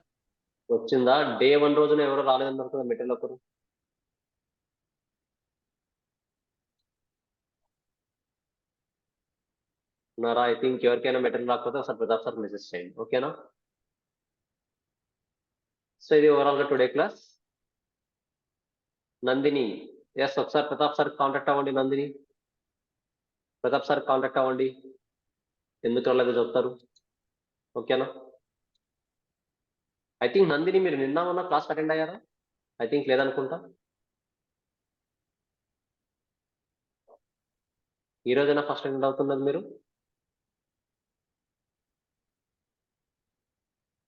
వచ్చిందా? డే 1 రోజున ఎవరు రాలేదన్నారు కదా మెటీరియల్ ఒకరు. ఉన్నారా? ఐ థింక్ ఎవరికైనా మెటీరియల్ రాకపోతే ఒకసారి ప్రతాప్ సార్ మెసేజ్ చేయండి. ఓకేనా? సో ఇది ఓవరాల్ గా టుడే క్లాస్. నందిని, ఎస్ ఒకసారి ప్రతాప్ సార్ కాంటాక్ట్ అవ్వండి. నందిని, ప్రతాప్ సార్ కాంటాక్ట్ అవ్వండి. ఎందుకు అలాగే చెప్తారు. ఓకేనా? ఐ థింక్ నందిని మీరు నిన్న ఉన్న క్లాస్ అటెండ్ అయ్యారా? ఐ థింక్ లేదనుకుంటా. ఈ రోజైనా ఫస్ట్ అటెండ్ అవుతున్నది మీరు?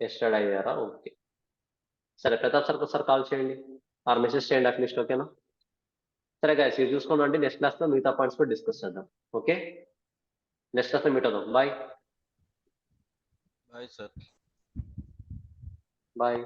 ఎస్టర్డే అయ్యారా? ఓకే సరే, ప్రతాప్ సార్కి ఒకసారి కాల్ చేయండి ఆర్ మెసేజ్ చేయండి అట్లీస్ట్. ఓకేనా? సరే గైస్ ఇది చూసుకోండి. నెక్స్ట్ క్లాస్ లో మిగతా పాయింట్స్ కూడా డిస్కస్ చేద్దాం. ఓకే, నెక్స్ట్ క్లాస్ లో మీట్ అవుదాం. Bye Bye, sir. బాయ్.